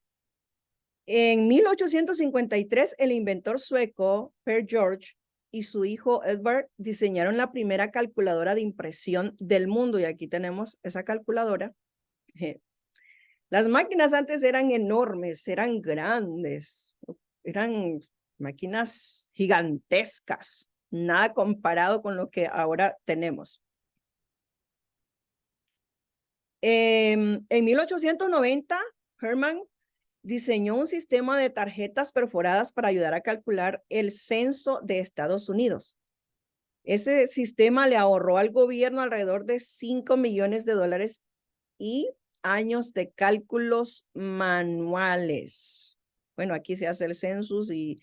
S1: En 1853, el inventor sueco Per George y su hijo Edvard diseñaron la primera calculadora de impresión del mundo. Y aquí tenemos esa calculadora. Las máquinas antes eran enormes, eran grandes, eran máquinas gigantescas, nada comparado con lo que ahora tenemos. En 1890, Hermann diseñó un sistema de tarjetas perforadas para ayudar a calcular el censo de Estados Unidos. Ese sistema le ahorró al gobierno alrededor de $5 millones y años de cálculos manuales. Bueno, aquí se hace el census y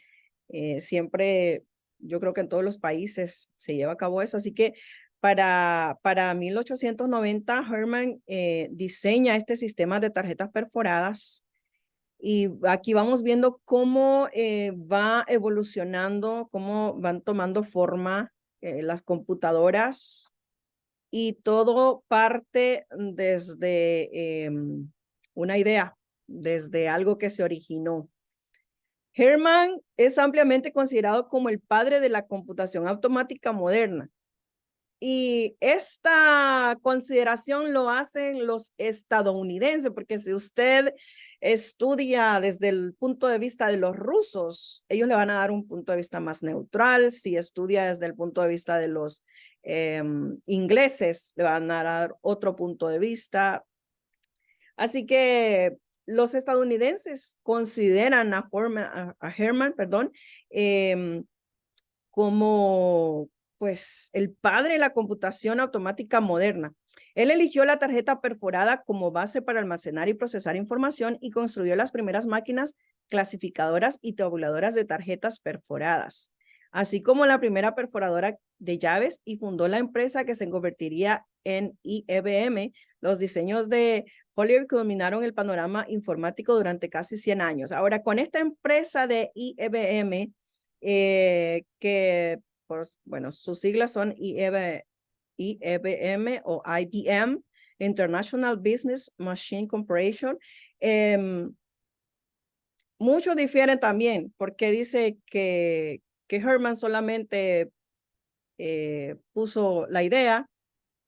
S1: siempre, yo creo que en todos los países se lleva a cabo eso. Así que para 1890, Hermann diseña este sistema de tarjetas perforadas. Y aquí vamos viendo cómo va evolucionando, cómo van tomando forma las computadoras y todo parte desde una idea, desde algo que se originó. Hermann es ampliamente considerado como el padre de la computación automática moderna. Y esta consideración lo hacen los estadounidenses, porque si usted estudia desde el punto de vista de los rusos, ellos le van a dar un punto de vista más neutral. Si estudia desde el punto de vista de los ingleses, le van a dar otro punto de vista. Así que los estadounidenses consideran a Hermann, como pues el padre de la computación automática moderna. Él eligió la tarjeta perforada como base para almacenar y procesar información y construyó las primeras máquinas clasificadoras y tabuladoras de tarjetas perforadas, así como la primera perforadora de llaves, y fundó la empresa que se convertiría en IBM. Los diseños de Hollier culminaron el panorama informático durante casi 100 años. Ahora, con esta empresa de IBM, que bueno, sus siglas son IBM o IBM, International Business Machine Corporation. Muchos difieren también porque dice que Hermann solamente puso la idea,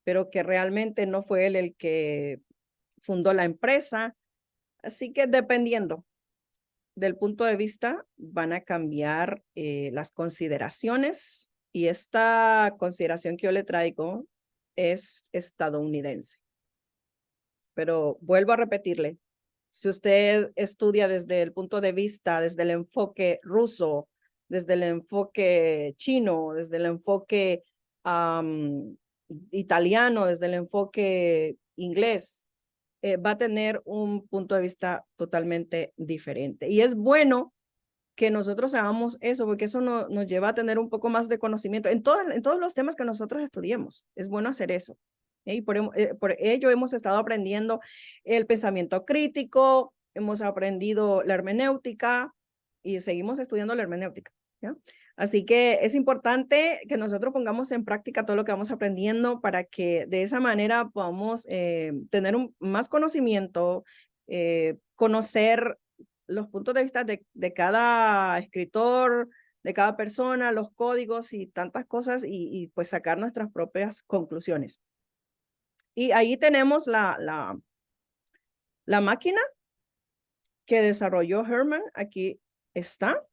S1: pero que realmente no fue él el que fundó la empresa. Así que dependiendo del punto de vista, van a cambiar las consideraciones, y esta consideración que yo le traigo es estadounidense. Pero vuelvo a repetirle, si usted estudia desde el punto de vista, desde el enfoque ruso, desde el enfoque chino, desde el enfoque italiano, desde el enfoque inglés, va a tener un punto de vista totalmente diferente. Y es bueno que nosotros hagamos eso, porque eso nos lleva a tener un poco más de conocimiento en todos los temas que nosotros estudiemos. Es bueno hacer eso. Y por ello hemos estado aprendiendo el pensamiento crítico, hemos aprendido la hermenéutica y seguimos estudiando la hermenéutica, ¿ya? Así que es importante que nosotros pongamos en práctica todo lo que vamos aprendiendo para que de esa manera podamos tener más conocimiento, conocer los puntos de vista de cada escritor, de cada persona, los códigos y tantas cosas, y pues sacar nuestras propias conclusiones. Y ahí tenemos La máquina que desarrolló Herman, aquí está.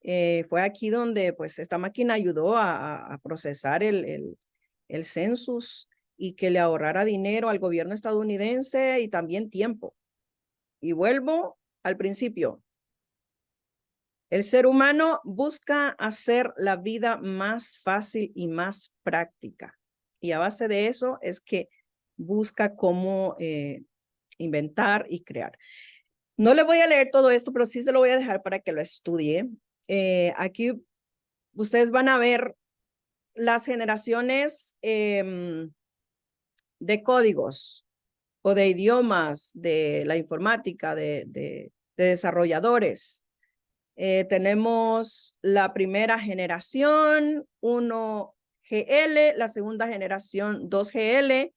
S1: Fue aquí donde pues esta máquina ayudó a procesar el census y que le ahorrara dinero al gobierno estadounidense y también tiempo. Y vuelvo al principio. El ser humano busca hacer la vida más fácil y más práctica. Y a base de eso es que busca cómo inventar y crear. No le voy a leer todo esto, pero sí se lo voy a dejar para que lo estudie. Aquí ustedes van a ver las generaciones de códigos o de idiomas de la informática, de desarrolladores. Tenemos la primera generación 1GL, la segunda generación 2GL,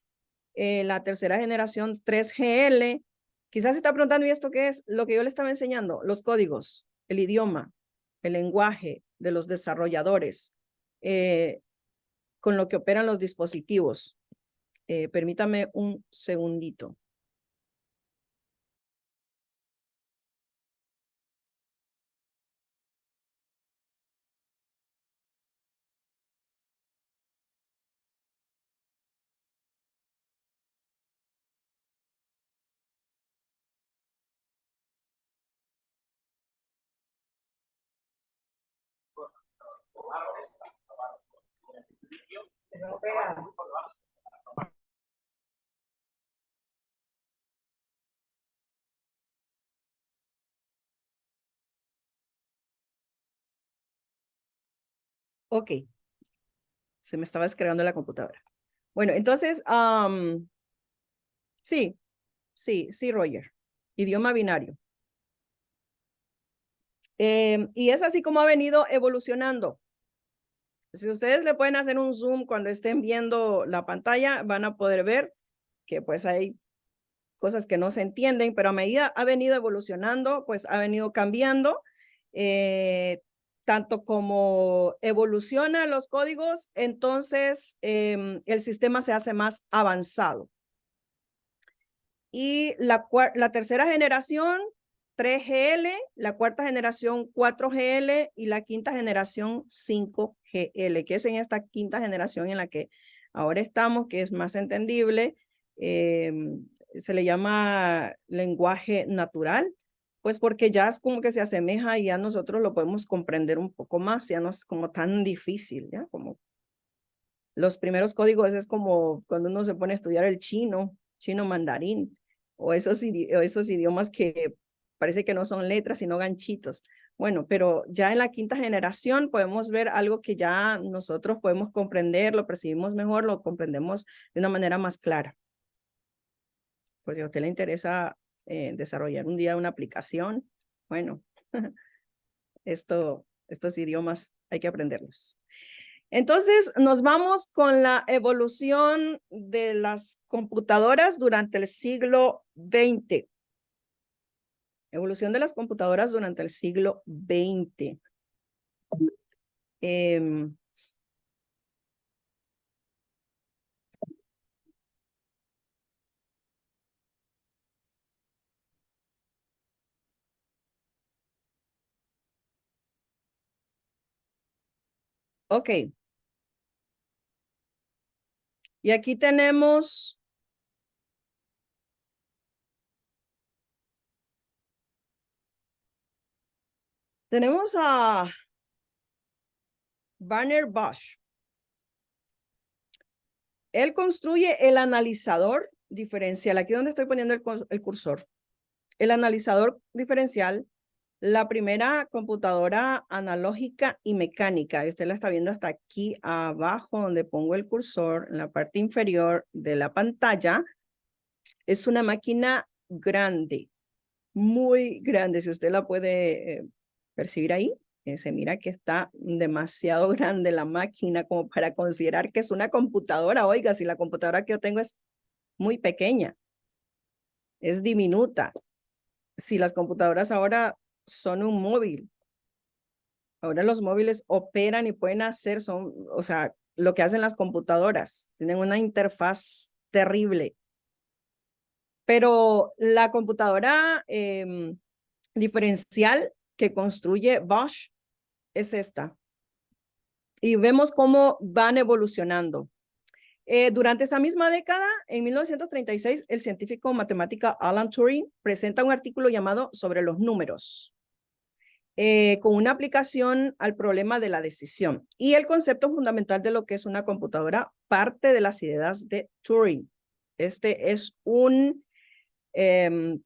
S1: la tercera generación 3GL. Quizás se está preguntando, ¿y esto qué es? Lo que yo le estaba enseñando, los códigos, el idioma, el lenguaje de los desarrolladores, con lo que operan los dispositivos. Permítame un segundito. Ok, se me estaba descargando la computadora. Bueno, entonces, sí, sí, Roger. Idioma binario. Y es así como ha venido evolucionando. Si ustedes le pueden hacer un zoom cuando estén viendo la pantalla, van a poder ver que pues hay cosas que no se entienden, pero a medida ha venido evolucionando, pues ha venido cambiando, tanto como evolucionan los códigos, entonces el sistema se hace más avanzado. Y la tercera generación, 3GL, la cuarta generación, 4GL y la quinta generación, 5GL, que es en esta quinta generación en la que ahora estamos, que es más entendible. Se le llama lenguaje natural, pues porque ya es como que se asemeja y ya nosotros lo podemos comprender un poco más, ya no es como tan difícil, ¿ya? Como los primeros códigos es como cuando uno se pone a estudiar el chino mandarín, o esos idiomas que parece que no son letras, sino ganchitos. Bueno, pero ya en la quinta generación podemos ver algo que ya nosotros podemos comprender, lo percibimos mejor, lo comprendemos de una manera más clara. Pues si a usted le interesa desarrollar un día una aplicación, bueno, estos idiomas hay que aprenderlos. Entonces, nos vamos con la evolución de las computadoras durante el siglo XX. Evolución de las computadoras durante el siglo XX. Ok. Y aquí tenemos a Werner Bosch. Él construye el analizador diferencial. Aquí donde estoy poniendo el cursor. El analizador diferencial, la primera computadora analógica y mecánica. Y usted la está viendo hasta aquí abajo donde pongo el cursor, en la parte inferior de la pantalla. Es una máquina grande, muy grande. Si usted la puede percibir ahí, se mira que está demasiado grande la máquina como para considerar que es una computadora. Oiga, si la computadora que yo tengo es muy pequeña, es diminuta. Si las computadoras ahora son un móvil, ahora los móviles operan y pueden hacer, o sea, lo que hacen las computadoras. Tienen una interfaz terrible. Pero la computadora diferencial que construye Bosch es esta. Y vemos cómo van evolucionando. Durante esa misma década, en 1936, el científico matemático Alan Turing presenta un artículo llamado Sobre los números, con una aplicación al problema de la decisión. Y el concepto fundamental de lo que es una computadora parte de las ideas de Turing. Este es un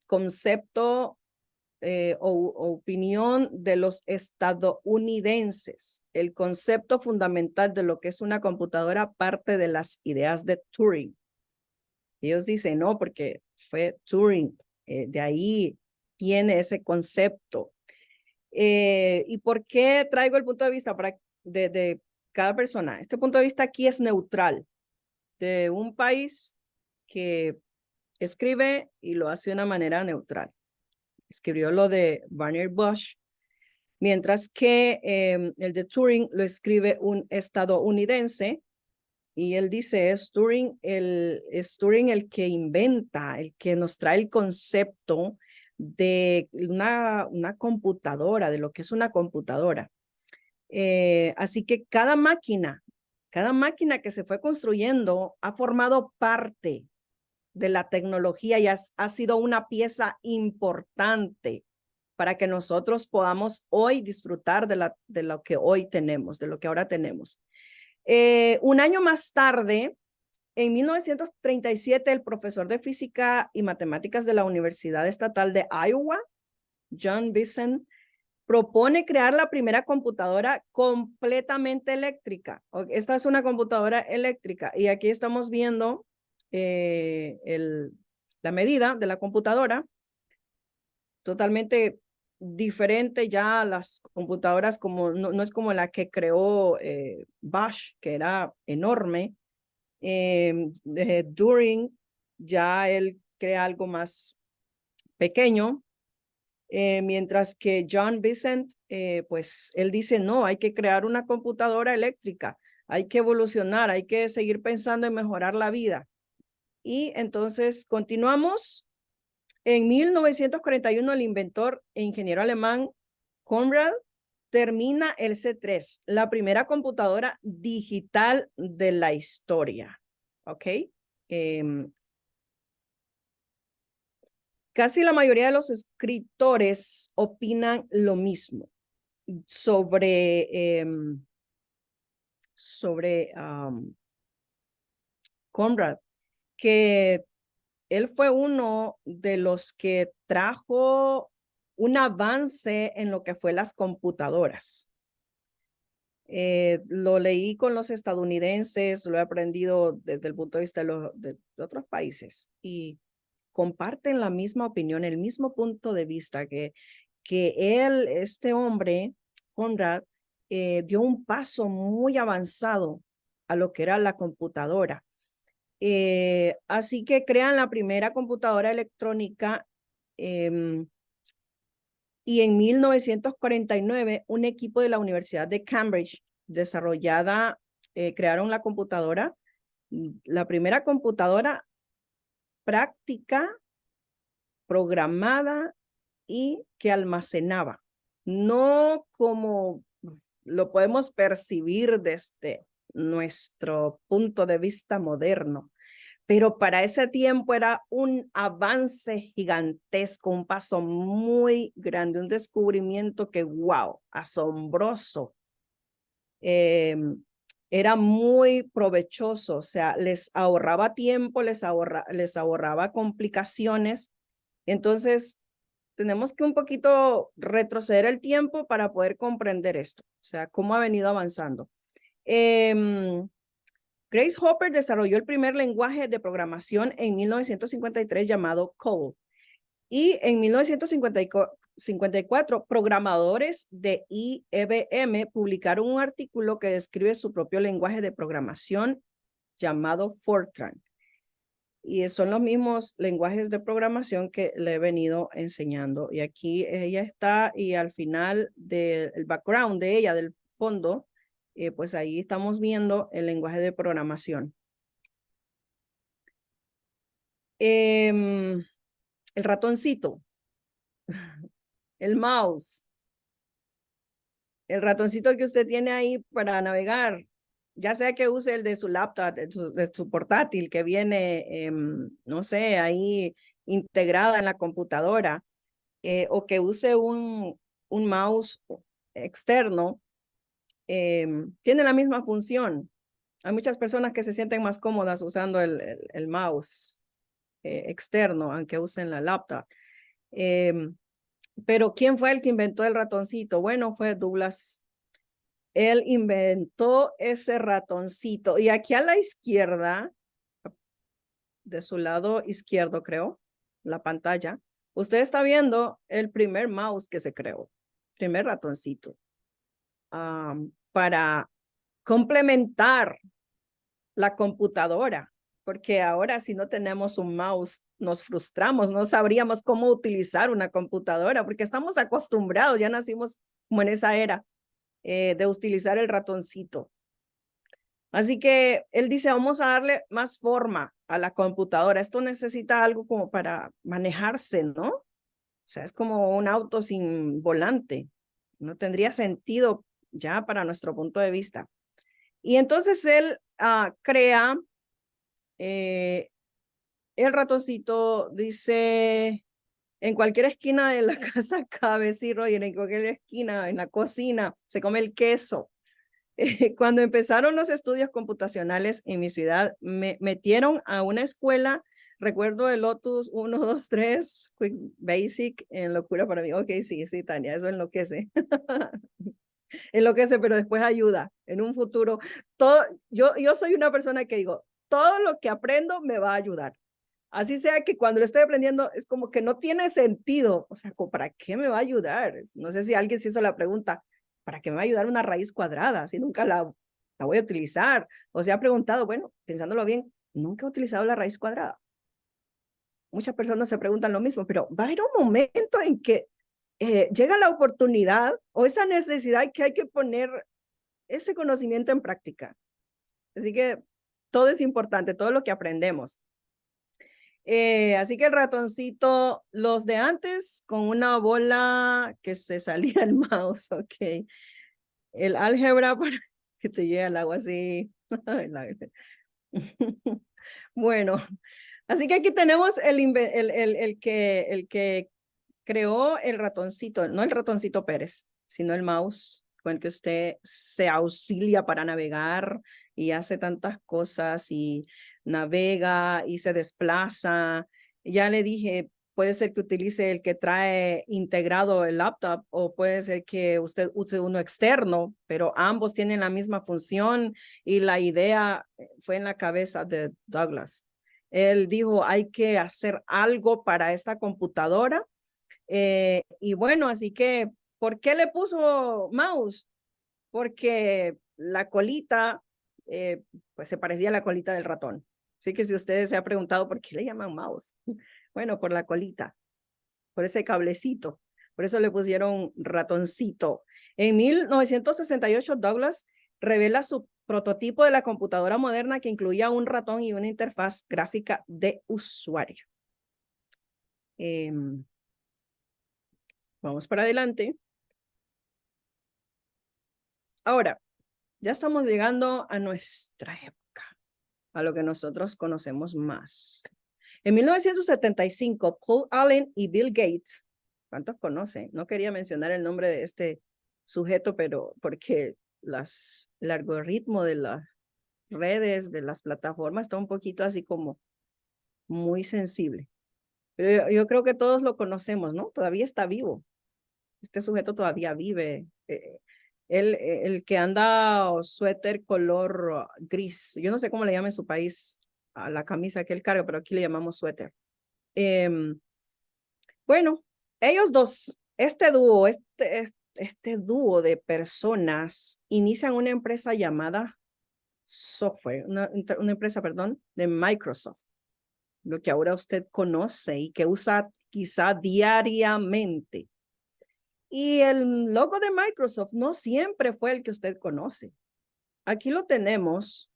S1: concepto o opinión de los estadounidenses. El concepto fundamental de lo que es una computadora parte de las ideas de Turing. Ellos dicen, no, porque fue Turing, de ahí tiene ese concepto. ¿Y por qué traigo el punto de vista de cada persona? Este punto de vista aquí es neutral, de un país que escribe y lo hace de una manera neutral. Escribió lo de Barney Bush, mientras que el de Turing lo escribe un estadounidense, y él dice, es Turing el que inventa, el que nos trae el concepto de una computadora, de lo que es una computadora. Así que cada máquina que se fue construyendo ha formado parte de la tecnología y ha sido una pieza importante para que nosotros podamos hoy disfrutar de lo que hoy tenemos, de lo que ahora tenemos. Un año más tarde, en 1937, el profesor de física y matemáticas de la Universidad Estatal de Iowa, John Vincent, propone crear la primera computadora completamente eléctrica. Esta es una computadora eléctrica y aquí estamos viendo la medida de la computadora, totalmente diferente ya a las computadoras, como no es como la que creó Bosch, que era enorme. Turing, ya él crea algo más pequeño, mientras que John Vincent, pues él dice, no, hay que crear una computadora eléctrica, hay que evolucionar, hay que seguir pensando en mejorar la vida. Y entonces continuamos. En 1941, el inventor e ingeniero alemán Conrad termina el C3, la primera computadora digital de la historia. ¿Ok? Casi la mayoría de los escritores opinan lo mismo sobre Conrad, que él fue uno de los que trajo un avance en lo que fue las computadoras. Lo leí con los estadounidenses, lo he aprendido desde el punto de vista de otros países y comparten la misma opinión, el mismo punto de vista que este hombre, Conrad, dio un paso muy avanzado a lo que era la computadora. Así que crean la primera computadora electrónica y en 1949 un equipo de la Universidad de Cambridge crearon la computadora, la primera computadora práctica, programada y que almacenaba, no como lo podemos percibir desde nuestro punto de vista moderno, pero para ese tiempo era un avance gigantesco, un paso muy grande, un descubrimiento que, wow, asombroso. Era muy provechoso, o sea, les ahorraba tiempo, les ahorraba complicaciones. Entonces, tenemos que un poquito retroceder el tiempo para poder comprender esto, o sea, cómo ha venido avanzando. Grace Hopper desarrolló el primer lenguaje de programación en 1953 llamado COBOL. Y en 1954, programadores de IBM publicaron un artículo que describe su propio lenguaje de programación llamado Fortran. Y son los mismos lenguajes de programación que le he venido enseñando. Y aquí ella está, y al final del background de ella, del fondo, pues ahí estamos viendo el lenguaje de programación. El ratoncito, el mouse, el ratoncito que usted tiene ahí para navegar, ya sea que use el de su laptop, de su portátil que viene, no sé, ahí integrada en la computadora, o que use un mouse externo, tiene la misma función. Hay muchas personas que se sienten más cómodas usando el mouse externo, aunque usen la laptop. Pero ¿quién fue el que inventó el ratoncito? Bueno, fue Douglas. Él inventó ese ratoncito. Y aquí a la izquierda, de su lado izquierdo, creo, la pantalla, usted está viendo el primer mouse que se creó, primer ratoncito, para complementar la computadora, porque ahora si no tenemos un mouse, nos frustramos, no sabríamos cómo utilizar una computadora, porque estamos acostumbrados, ya nacimos como en esa era de utilizar el ratoncito. Así que él dice, vamos a darle más forma a la computadora. Esto necesita algo como para manejarse, ¿no? O sea, es como un auto sin volante. No tendría sentido ya para nuestro punto de vista. Y entonces él crea el ratoncito, dice, en cualquier esquina de la casa cabe, sí, Roger, en cualquier esquina, en la cocina, se come el queso. Cuando empezaron los estudios computacionales en mi ciudad, me metieron a una escuela, recuerdo el Lotus 1, 2, 3, Quick Basic, en locura para mí. Ok, sí, sí, Tania, eso enloquece. Enloquece, pero después ayuda. En un futuro, todo, yo soy una persona que digo, todo lo que aprendo me va a ayudar. Así sea que cuando lo estoy aprendiendo es como que no tiene sentido. O sea, ¿para qué me va a ayudar? No sé si alguien se hizo la pregunta, ¿para qué me va a ayudar una raíz cuadrada si nunca la voy a utilizar? O se ha preguntado, bueno, pensándolo bien, nunca he utilizado la raíz cuadrada. Muchas personas se preguntan lo mismo, pero va a haber un momento en que llega la oportunidad o esa necesidad que hay que poner ese conocimiento en práctica. Así que todo es importante, todo lo que aprendemos. Así que el ratoncito, los de antes, con una bola que se salía el mouse, ok. El álgebra para que te llegue al agua así. Bueno, así que aquí tenemos el que creó el ratoncito, no el ratoncito Pérez, sino el mouse con el que usted se auxilia para navegar y hace tantas cosas y navega y se desplaza. Ya le dije, puede ser que utilice el que trae integrado el laptop o puede ser que usted use uno externo, pero ambos tienen la misma función y la idea fue en la cabeza de Douglas. Él dijo, hay que hacer algo para esta computadora. Y bueno, así que, ¿por qué le puso mouse? Porque la colita, pues se parecía a la colita del ratón. Así que si ustedes se han preguntado por qué le llaman mouse, bueno, por la colita, por ese cablecito. Por eso le pusieron ratoncito. En 1968, Douglas revela su prototipo de la computadora moderna que incluía un ratón y una interfaz gráfica de usuario. Vamos para adelante. Ahora, ya estamos llegando a nuestra época, a lo que nosotros conocemos más. En 1975, Paul Allen y Bill Gates, ¿cuántos conocen? No quería mencionar el nombre de este sujeto, pero porque el algoritmo de las redes, de las plataformas, está un poquito así como muy sensible. Pero yo creo que todos lo conocemos, ¿no? Todavía está vivo. Este sujeto todavía vive. El que anda suéter color gris. Yo no sé cómo le llama en su país a la camisa que él carga, pero aquí le llamamos suéter. Bueno, ellos dos, este dúo de personas inician una empresa llamada una empresa, perdón, de Microsoft, lo que ahora usted conoce y que usa quizá diariamente. Y el logo de Microsoft no siempre fue el que usted conoce. Aquí lo tenemos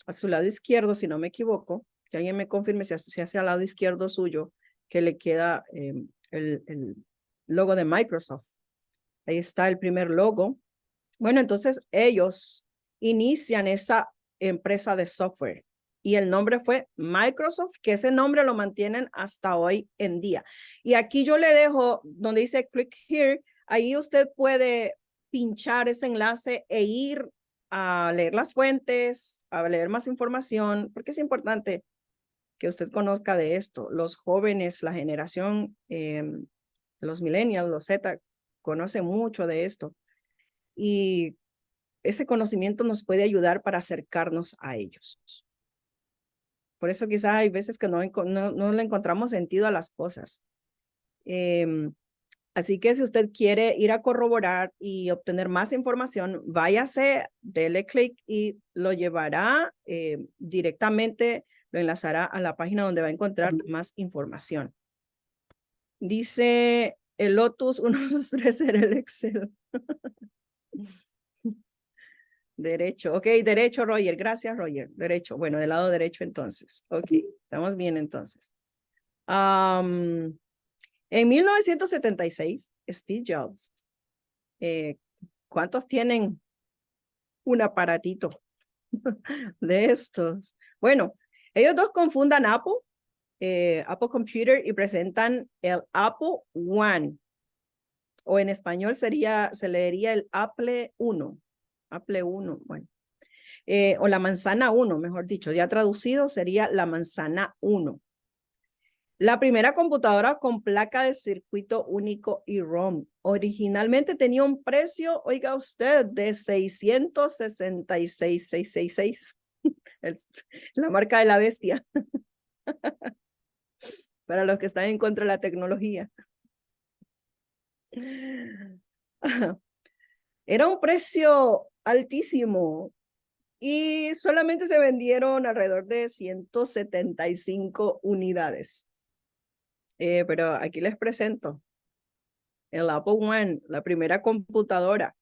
S1: a su lado izquierdo, si no me equivoco. Que alguien me confirme si hacia al lado izquierdo suyo que le queda el logo de Microsoft. Ahí está el primer logo. Bueno, entonces ellos inician esa empresa de software y el nombre fue Microsoft, que ese nombre lo mantienen hasta hoy en día. Y aquí yo le dejo donde dice click here, ahí usted puede pinchar ese enlace e ir a leer las fuentes, a leer más información, porque es importante que usted conozca de esto. Los jóvenes, la generación, los millennials, los Z, conocen mucho de esto. Y ese conocimiento nos puede ayudar para acercarnos a ellos. Por eso quizás hay veces que no le encontramos sentido a las cosas. Así que si usted quiere ir a corroborar y obtener más información, váyase, dele clic y lo llevará directamente, lo enlazará a la página donde va a encontrar más información. Dice el Lotus 1, 2, 3 era el Excel. Derecho, ok, derecho, Roger. Gracias, Roger. Derecho, bueno, del lado derecho entonces. Ok, estamos bien entonces. En 1976, Steve Jobs, ¿cuántos tienen un aparatito de estos? Bueno, ellos dos confundan Apple, Apple Computer y presentan el Apple One. O en español se leería el Apple 1. Apple 1, bueno. O la manzana 1, mejor dicho, ya traducido sería la manzana 1. La primera computadora con placa de circuito único y ROM. Originalmente tenía un precio, oiga usted, de 666,666. La marca de la bestia. Para los que están en contra de la tecnología. Era un precio altísimo y solamente se vendieron alrededor de 175 unidades. Pero aquí les presento el Apple One, la primera computadora.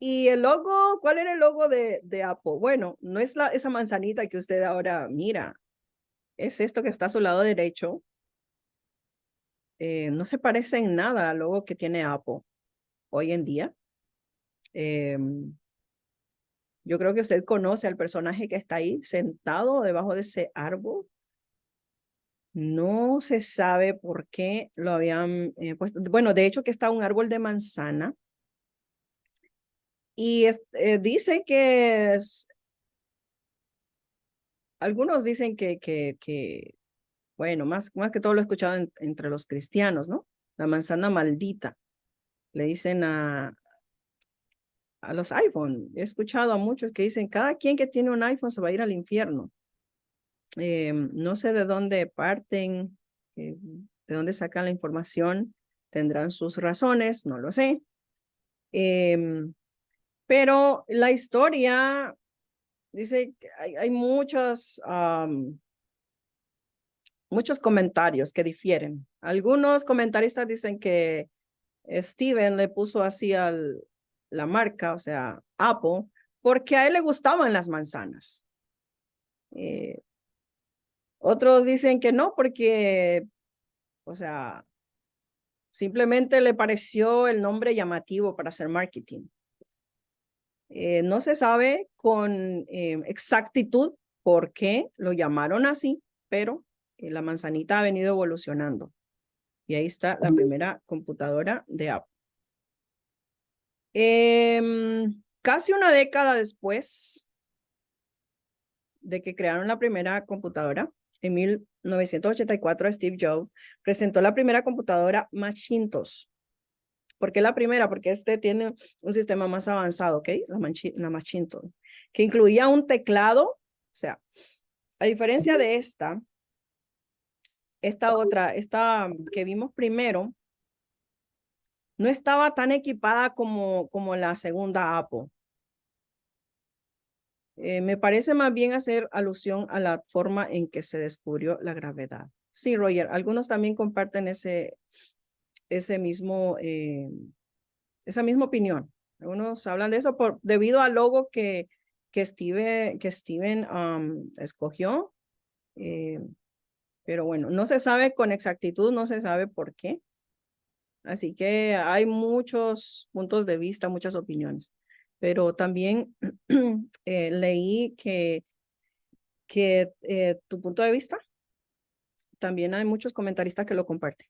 S1: Y el logo, ¿cuál era el logo de Apple? Bueno, no es esa manzanita que usted ahora mira, es esto que está a su lado derecho. No se parece en nada al logo que tiene Apple hoy en día. Yo creo que usted conoce al personaje que está ahí sentado debajo de ese árbol. No se sabe por qué lo habían puesto. Bueno, de hecho que está un árbol de manzana. Y dice que algunos dicen que bueno, más que todo lo he escuchado entre los cristianos, ¿no? La manzana maldita. Le dicen a los iPhone. He escuchado a muchos que dicen, cada quien que tiene un iPhone se va a ir al infierno. No sé de dónde parten, de dónde sacan la información. Tendrán sus razones, no lo sé. Pero la historia dice que hay muchos comentarios que difieren. Algunos comentaristas dicen que Steven le puso así la marca, o sea, Apple, porque a él le gustaban las manzanas. Otros dicen que no, porque, o sea, simplemente le pareció el nombre llamativo para hacer marketing. No se sabe con exactitud por qué lo llamaron así, pero la manzanita ha venido evolucionando. Y ahí está la primera computadora de Apple. Casi una década después de que crearon la primera computadora, en 1984, Steve Jobs presentó la primera computadora Macintosh. ¿Por qué la primera? Porque este tiene un sistema más avanzado, ¿ok? La Macintosh, que incluía un teclado, o sea, a diferencia de esta otra, esta que vimos primero, no estaba tan equipada como la segunda Apple. Me parece más bien hacer alusión a la forma en que se descubrió la gravedad. Sí, Roger, algunos también comparten esa misma opinión. Algunos hablan de eso debido al logo que Steven escogió. Pero bueno, no se sabe con exactitud, no se sabe por qué. Así que hay muchos puntos de vista, muchas opiniones. Pero también leí que tu punto de vista, también hay muchos comentaristas que lo comparten.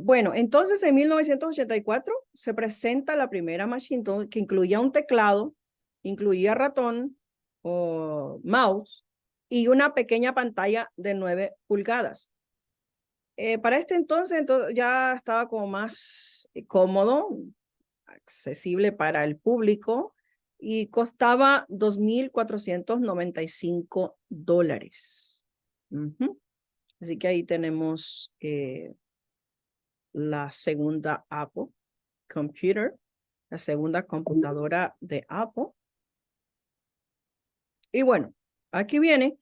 S1: Bueno, entonces en 1984 se presenta la primera Macintosh que incluía un teclado, incluía ratón o mouse y una pequeña pantalla de 9 pulgadas. Para este entonces, ya estaba como más cómodo, accesible para el público y costaba $2,495. Así que ahí tenemos la segunda Apple Computer, la segunda computadora de Apple. Y bueno, aquí viene.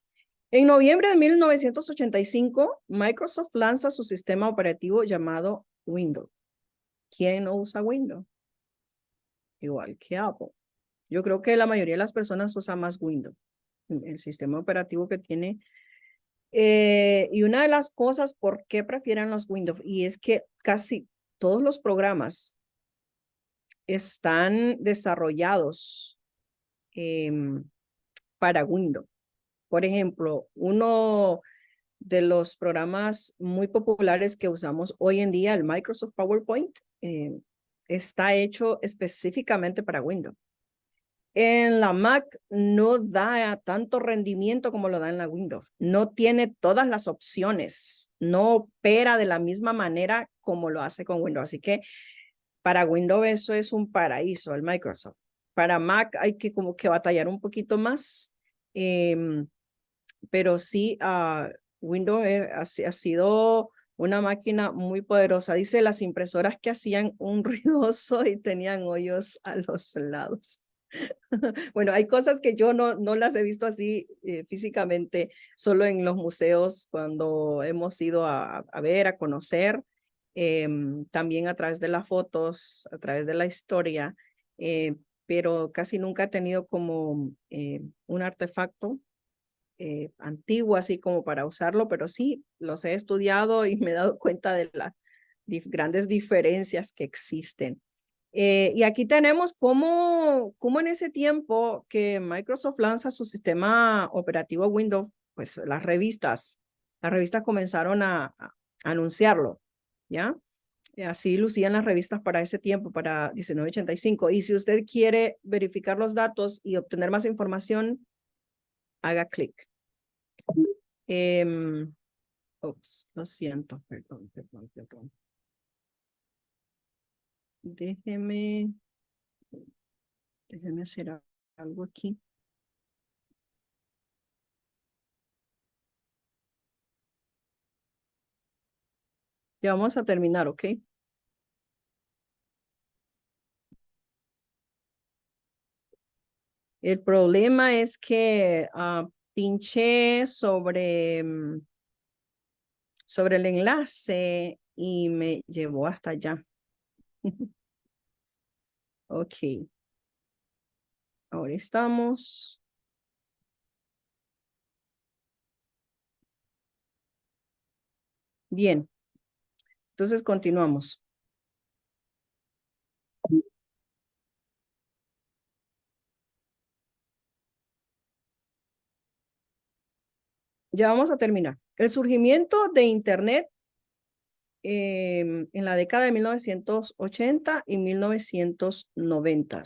S1: En noviembre de 1985, Microsoft lanza su sistema operativo llamado Windows. ¿Quién no usa Windows? Igual que Apple. Yo creo que la mayoría de las personas usa más Windows, el sistema operativo que tiene. Y una de las cosas por qué prefieren los Windows, y es que casi todos los programas están desarrollados para Windows. Por ejemplo, uno de los programas muy populares que usamos hoy en día, el Microsoft PowerPoint, está hecho específicamente para Windows. En la Mac no da tanto rendimiento como lo da en la Windows. No tiene todas las opciones. No opera de la misma manera como lo hace con Windows. Así que para Windows eso es un paraíso, el Microsoft. Para Mac hay que como que batallar un poquito más. Pero sí, Windows ha sido una máquina muy poderosa. Dice las impresoras que hacían un ruidoso y tenían hoyos a los lados. Bueno, hay cosas que yo no las he visto así físicamente, solo en los museos cuando hemos ido a ver, a conocer, también a través de las fotos, a través de la historia, pero casi nunca he tenido como un artefacto antiguo así como para usarlo, pero sí los he estudiado y me he dado cuenta de las grandes diferencias que existen. Y aquí tenemos cómo en ese tiempo que Microsoft lanza su sistema operativo Windows, pues las revistas comenzaron a anunciarlo, ¿ya? Y así lucían las revistas para ese tiempo, para 1985. Y si usted quiere verificar los datos y obtener más información, haga clic. Ups, lo siento, perdón. Déjeme hacer algo aquí. Ya vamos a terminar, ¿ok? El problema es que pinché sobre el enlace y me llevó hasta allá. Ok. Ahora estamos. Bien. Entonces continuamos. Ya vamos a terminar. El surgimiento de Internet en la década de 1980 y 1990.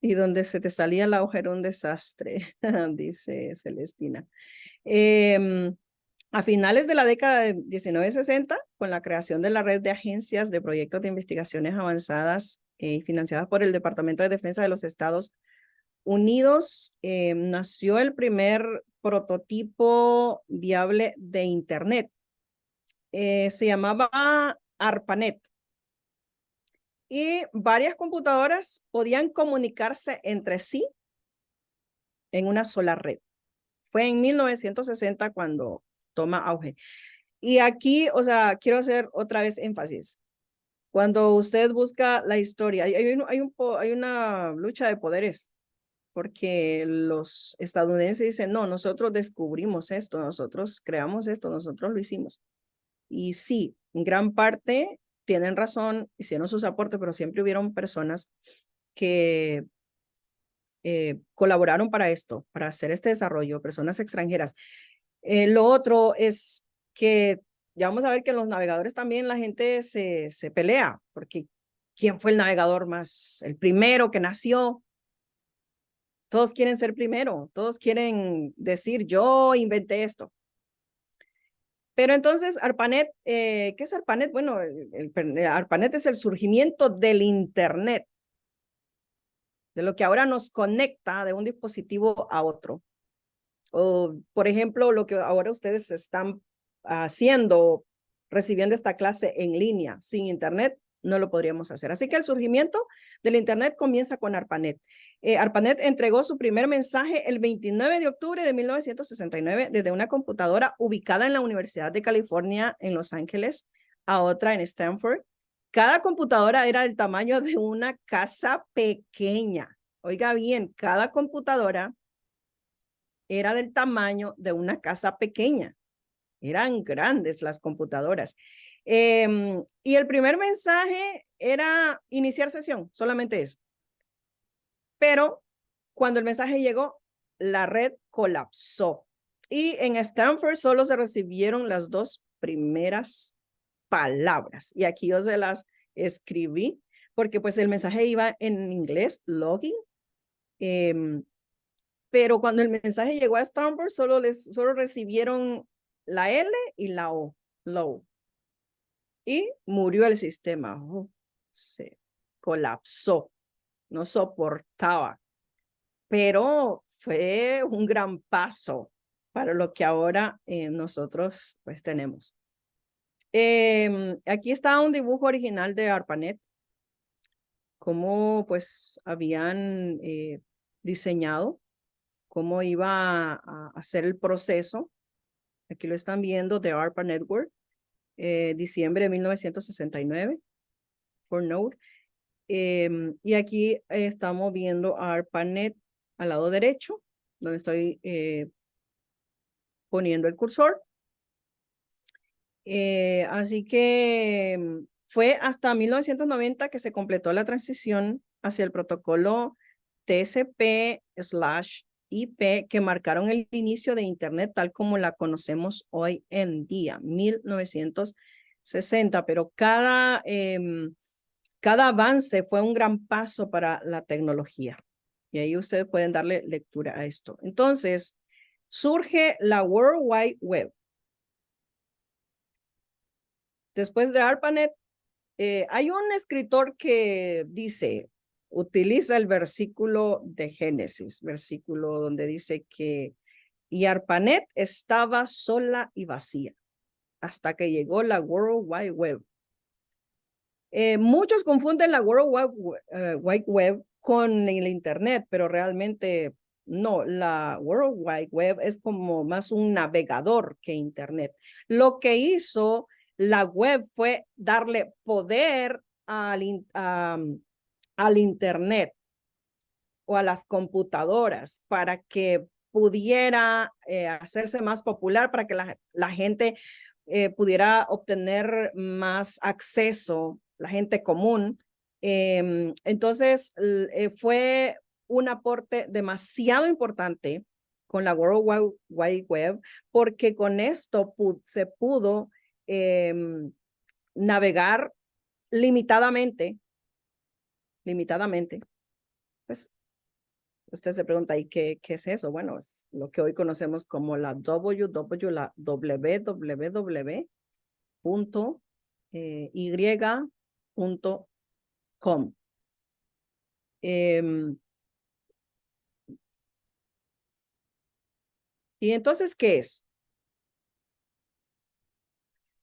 S1: Y donde se te salía el agujero un desastre, dice Celestina. A finales de la década de 1960, con la creación de la red de agencias de proyectos de investigaciones avanzadas financiadas por el Departamento de Defensa de los Estados Unidos, nació el primer prototipo viable de Internet. Se llamaba ARPANET. Y varias computadoras podían comunicarse entre sí en una sola red. Fue en 1960 cuando toma auge. Y aquí, o sea, quiero hacer otra vez énfasis. Cuando usted busca la historia, hay una lucha de poderes porque los estadounidenses dicen, no, nosotros descubrimos esto, nosotros creamos esto, nosotros lo hicimos. Y sí, en gran parte tienen razón, hicieron sus aportes, pero siempre hubieron personas que colaboraron para esto, para hacer este desarrollo, personas extranjeras. Lo otro es que ya vamos a ver que en los navegadores también la gente se pelea, porque ¿quién fue el navegador más, el primero que nació? Todos quieren ser primero, todos quieren decir, yo inventé esto. Pero entonces, ARPANET, ¿qué es ARPANET? Bueno, ARPANET es el surgimiento del Internet, de lo que ahora nos conecta de un dispositivo a otro. O, por ejemplo, lo que ahora ustedes están haciendo, recibiendo esta clase en línea, sin Internet, no lo podríamos hacer. Así que el surgimiento del Internet comienza con ARPANET. ARPANET entregó su primer mensaje el 29 de octubre de 1969 desde una computadora ubicada en la Universidad de California en Los Ángeles a otra en Stanford. Cada computadora era del tamaño de una casa pequeña. Oiga bien, cada computadora era del tamaño de una casa pequeña. Eran grandes las computadoras. Y el primer mensaje era iniciar sesión, solamente eso. Pero cuando el mensaje llegó, la red colapsó. Y en Stanford solo se recibieron las dos primeras palabras. Y aquí yo se las escribí, porque pues el mensaje iba en inglés, login. Pero cuando el mensaje llegó a Stanford, solo recibieron la L y la O, low. Y murió el sistema. Se colapsó, no soportaba. Pero fue un gran paso para lo que ahora nosotros pues tenemos. Aquí está un dibujo original de ARPANET, cómo pues habían diseñado, cómo iba a hacer el proceso. Aquí lo están viendo de ARPA Network, diciembre de 1969, for Node. Y aquí estamos viendo ARPANET al lado derecho, donde estoy poniendo el cursor. Así que fue hasta 1990 que se completó la transición hacia el protocolo TCP/IP que marcaron el inicio de Internet tal como la conocemos hoy en día, 1960. Pero cada avance fue un gran paso para la tecnología. Y ahí ustedes pueden darle lectura a esto. Entonces, surge la World Wide Web. Después de ARPANET, hay un escritor que dice, utiliza el versículo de Génesis, versículo donde dice que y ARPANET estaba sola y vacía hasta que llegó la World Wide Web. Muchos confunden la World Wide Web con el Internet, pero realmente no, la World Wide Web es como más un navegador que Internet. Lo que hizo la web fue darle poder al Internet o a las computadoras para que pudiera hacerse más popular, para que la gente pudiera obtener más acceso, la gente común. Entonces, fue un aporte demasiado importante con la World Wide Web, porque con esto se pudo navegar limitadamente, pues usted se pregunta, ¿y qué es eso? Bueno, es lo que hoy conocemos como la www.y.com. ¿Y entonces qué es?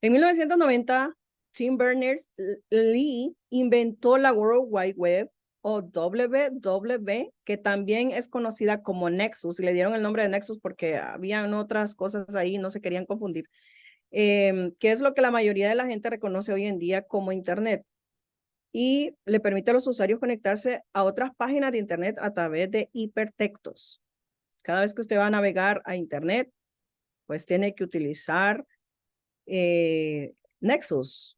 S1: En 1990, Tim Berners-Lee inventó la World Wide Web, o WWW, que también es conocida como Nexus, y le dieron el nombre de Nexus porque habían otras cosas ahí, no se querían confundir, que es lo que la mayoría de la gente reconoce hoy en día como Internet. y le permite a los usuarios conectarse a otras páginas de Internet a través de hipertextos. Cada vez que usted va a navegar a Internet, pues tiene que utilizar Nexus,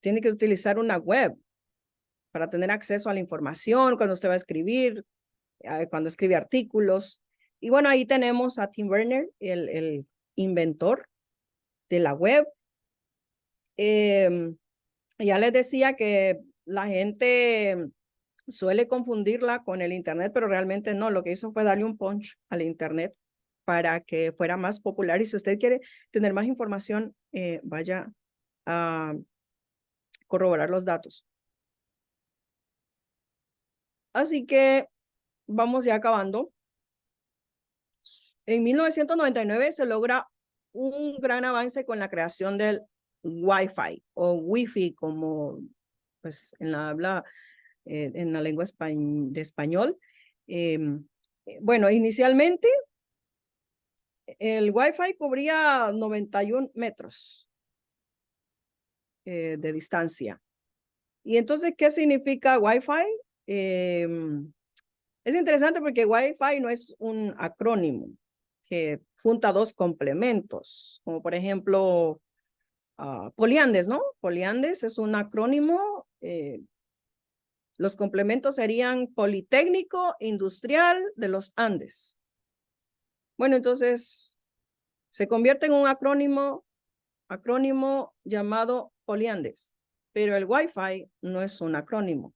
S1: tiene que utilizar una web para tener acceso a la información cuando usted va a escribir, cuando escribe artículos. Y bueno, ahí tenemos a Tim Berners, el inventor de la web. Ya les decía que la gente suele confundirla con el Internet, pero realmente no. Lo que hizo fue darle un punch al Internet para que fuera más popular. Y si usted quiere tener más información, vaya a corroborar los datos. Así que vamos ya acabando. En 1999 se logra un gran avance con la creación del Wi-Fi o Wi-Fi, como pues en la habla, en la lengua de español. Bueno, inicialmente el Wi-Fi cubría 91 metros de distancia. Y entonces, ¿qué significa Wi-Fi? Es interesante porque Wi-Fi no es un acrónimo que junta dos complementos, como por ejemplo Poliandes, ¿no? Poliandes es un acrónimo. Los complementos serían Politécnico Industrial de los Andes. Bueno, entonces se convierte en un acrónimo llamado Poliandes, pero el Wi-Fi no es un acrónimo.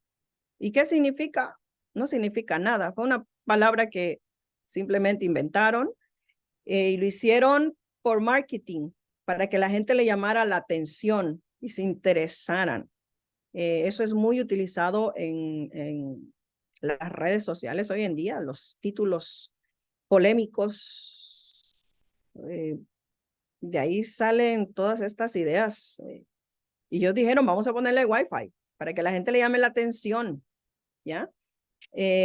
S1: ¿Y qué significa? No significa nada. Fue una palabra que simplemente inventaron y lo hicieron por marketing, para que la gente le llamara la atención y se interesaran. Eso es muy utilizado en las redes sociales hoy en día, los títulos polémicos. De ahí salen todas estas ideas. Y ellos dijeron, vamos a ponerle Wi-Fi para que la gente le llame la atención, ¿ya?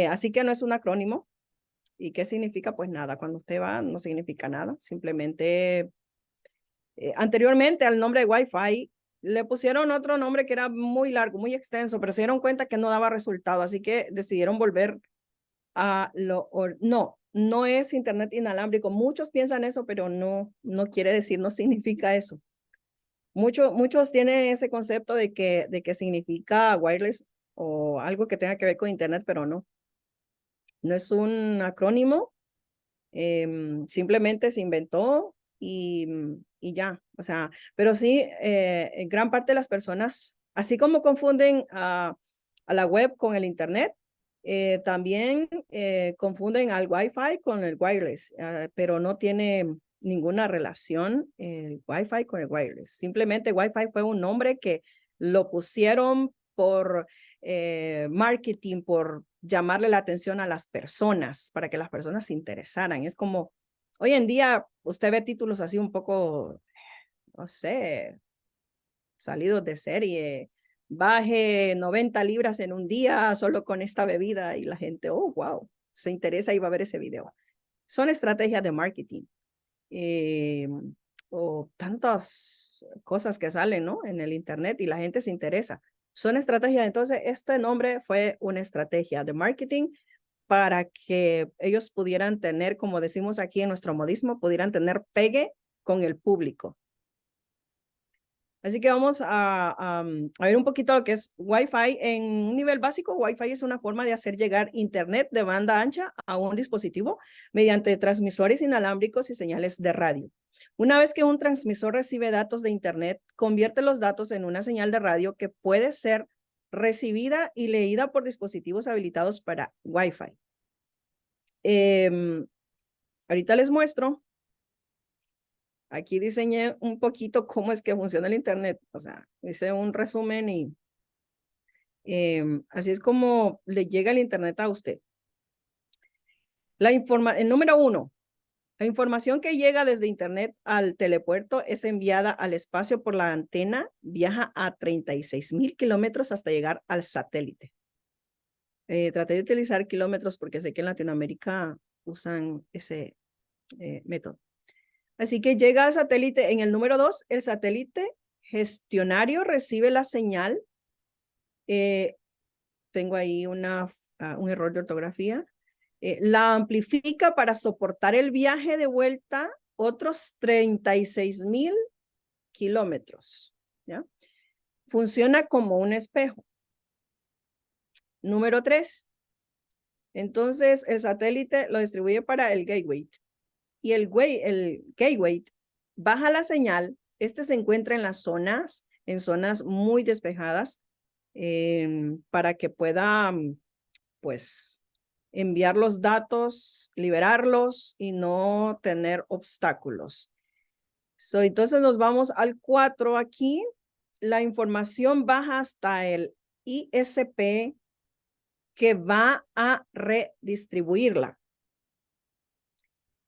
S1: Así que no es un acrónimo. ¿Y qué significa? Pues nada, cuando usted va no significa nada, simplemente anteriormente al nombre de Wi-Fi le pusieron otro nombre que era muy largo, muy extenso, pero se dieron cuenta que no daba resultado, así que decidieron volver a no es Internet inalámbrico. Muchos piensan eso, pero no quiere decir, no significa eso. Muchos tienen ese concepto de que significa wireless o algo que tenga que ver con Internet, pero no. No es un acrónimo, simplemente se inventó y ya, o sea, pero sí, gran parte de las personas, así como confunden a la web con el Internet, también confunden al Wi-Fi con el wireless, pero no tiene ninguna relación el Wi-Fi con el wireless. Simplemente Wi-Fi fue un nombre que lo pusieron por marketing, por llamarle la atención a las personas, para que las personas se interesaran. Es como, hoy en día usted ve títulos así un poco, no sé, salidos de serie. Baje 90 libras en un día solo con esta bebida y la gente, oh, wow, se interesa y va a ver ese video. Son estrategias de marketing. O tantas cosas que salen, ¿no? En el Internet y la gente se interesa. Son estrategias. Entonces, este nombre fue una estrategia de marketing para que ellos pudieran tener, como decimos aquí en nuestro modismo, pudieran tener pegue con el público. Así que vamos a ver un poquito lo que es Wi-Fi. En un nivel básico, Wi-Fi es una forma de hacer llegar Internet de banda ancha a un dispositivo mediante transmisores inalámbricos y señales de radio. Una vez que un transmisor recibe datos de Internet, convierte los datos en una señal de radio que puede ser recibida y leída por dispositivos habilitados para Wi-Fi. Ahorita les muestro. Aquí diseñé un poquito cómo es que funciona el Internet. O sea, hice un resumen y así es como le llega el Internet a usted. El número 1, la información que llega desde Internet al telepuerto es enviada al espacio por la antena, viaja a 36,000 kilómetros hasta llegar al satélite. Traté de utilizar kilómetros porque sé que en Latinoamérica usan ese método. Así que llega al satélite. En el número 2, el satélite gestionario recibe la señal Tengo ahí un error de ortografía. La amplifica para soportar el viaje de vuelta otros 36,000 kilómetros. ¿Ya? Funciona como un espejo. Número 3. Entonces, el satélite lo distribuye para el gateway. Y el gateway baja la señal. Este se encuentra en zonas muy despejadas, para que pueda, pues, enviar los datos, liberarlos y no tener obstáculos. Entonces nos vamos al 4 aquí. La información baja hasta el ISP que va a redistribuirla.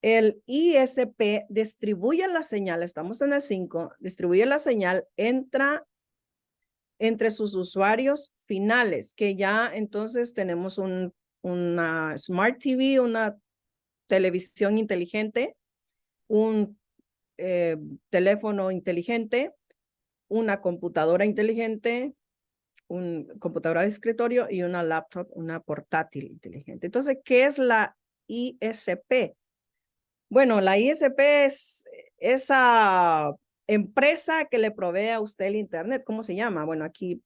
S1: El ISP distribuye la señal, estamos en el 5, distribuye la señal, entra entre sus usuarios finales, que ya entonces tenemos una Smart TV, una televisión inteligente, un teléfono inteligente, una computadora inteligente, una computadora de escritorio y una laptop, una portátil inteligente. Entonces, ¿qué es la ISP? Bueno, la ISP es esa empresa que le provee a usted el Internet. ¿Cómo se llama? Bueno, aquí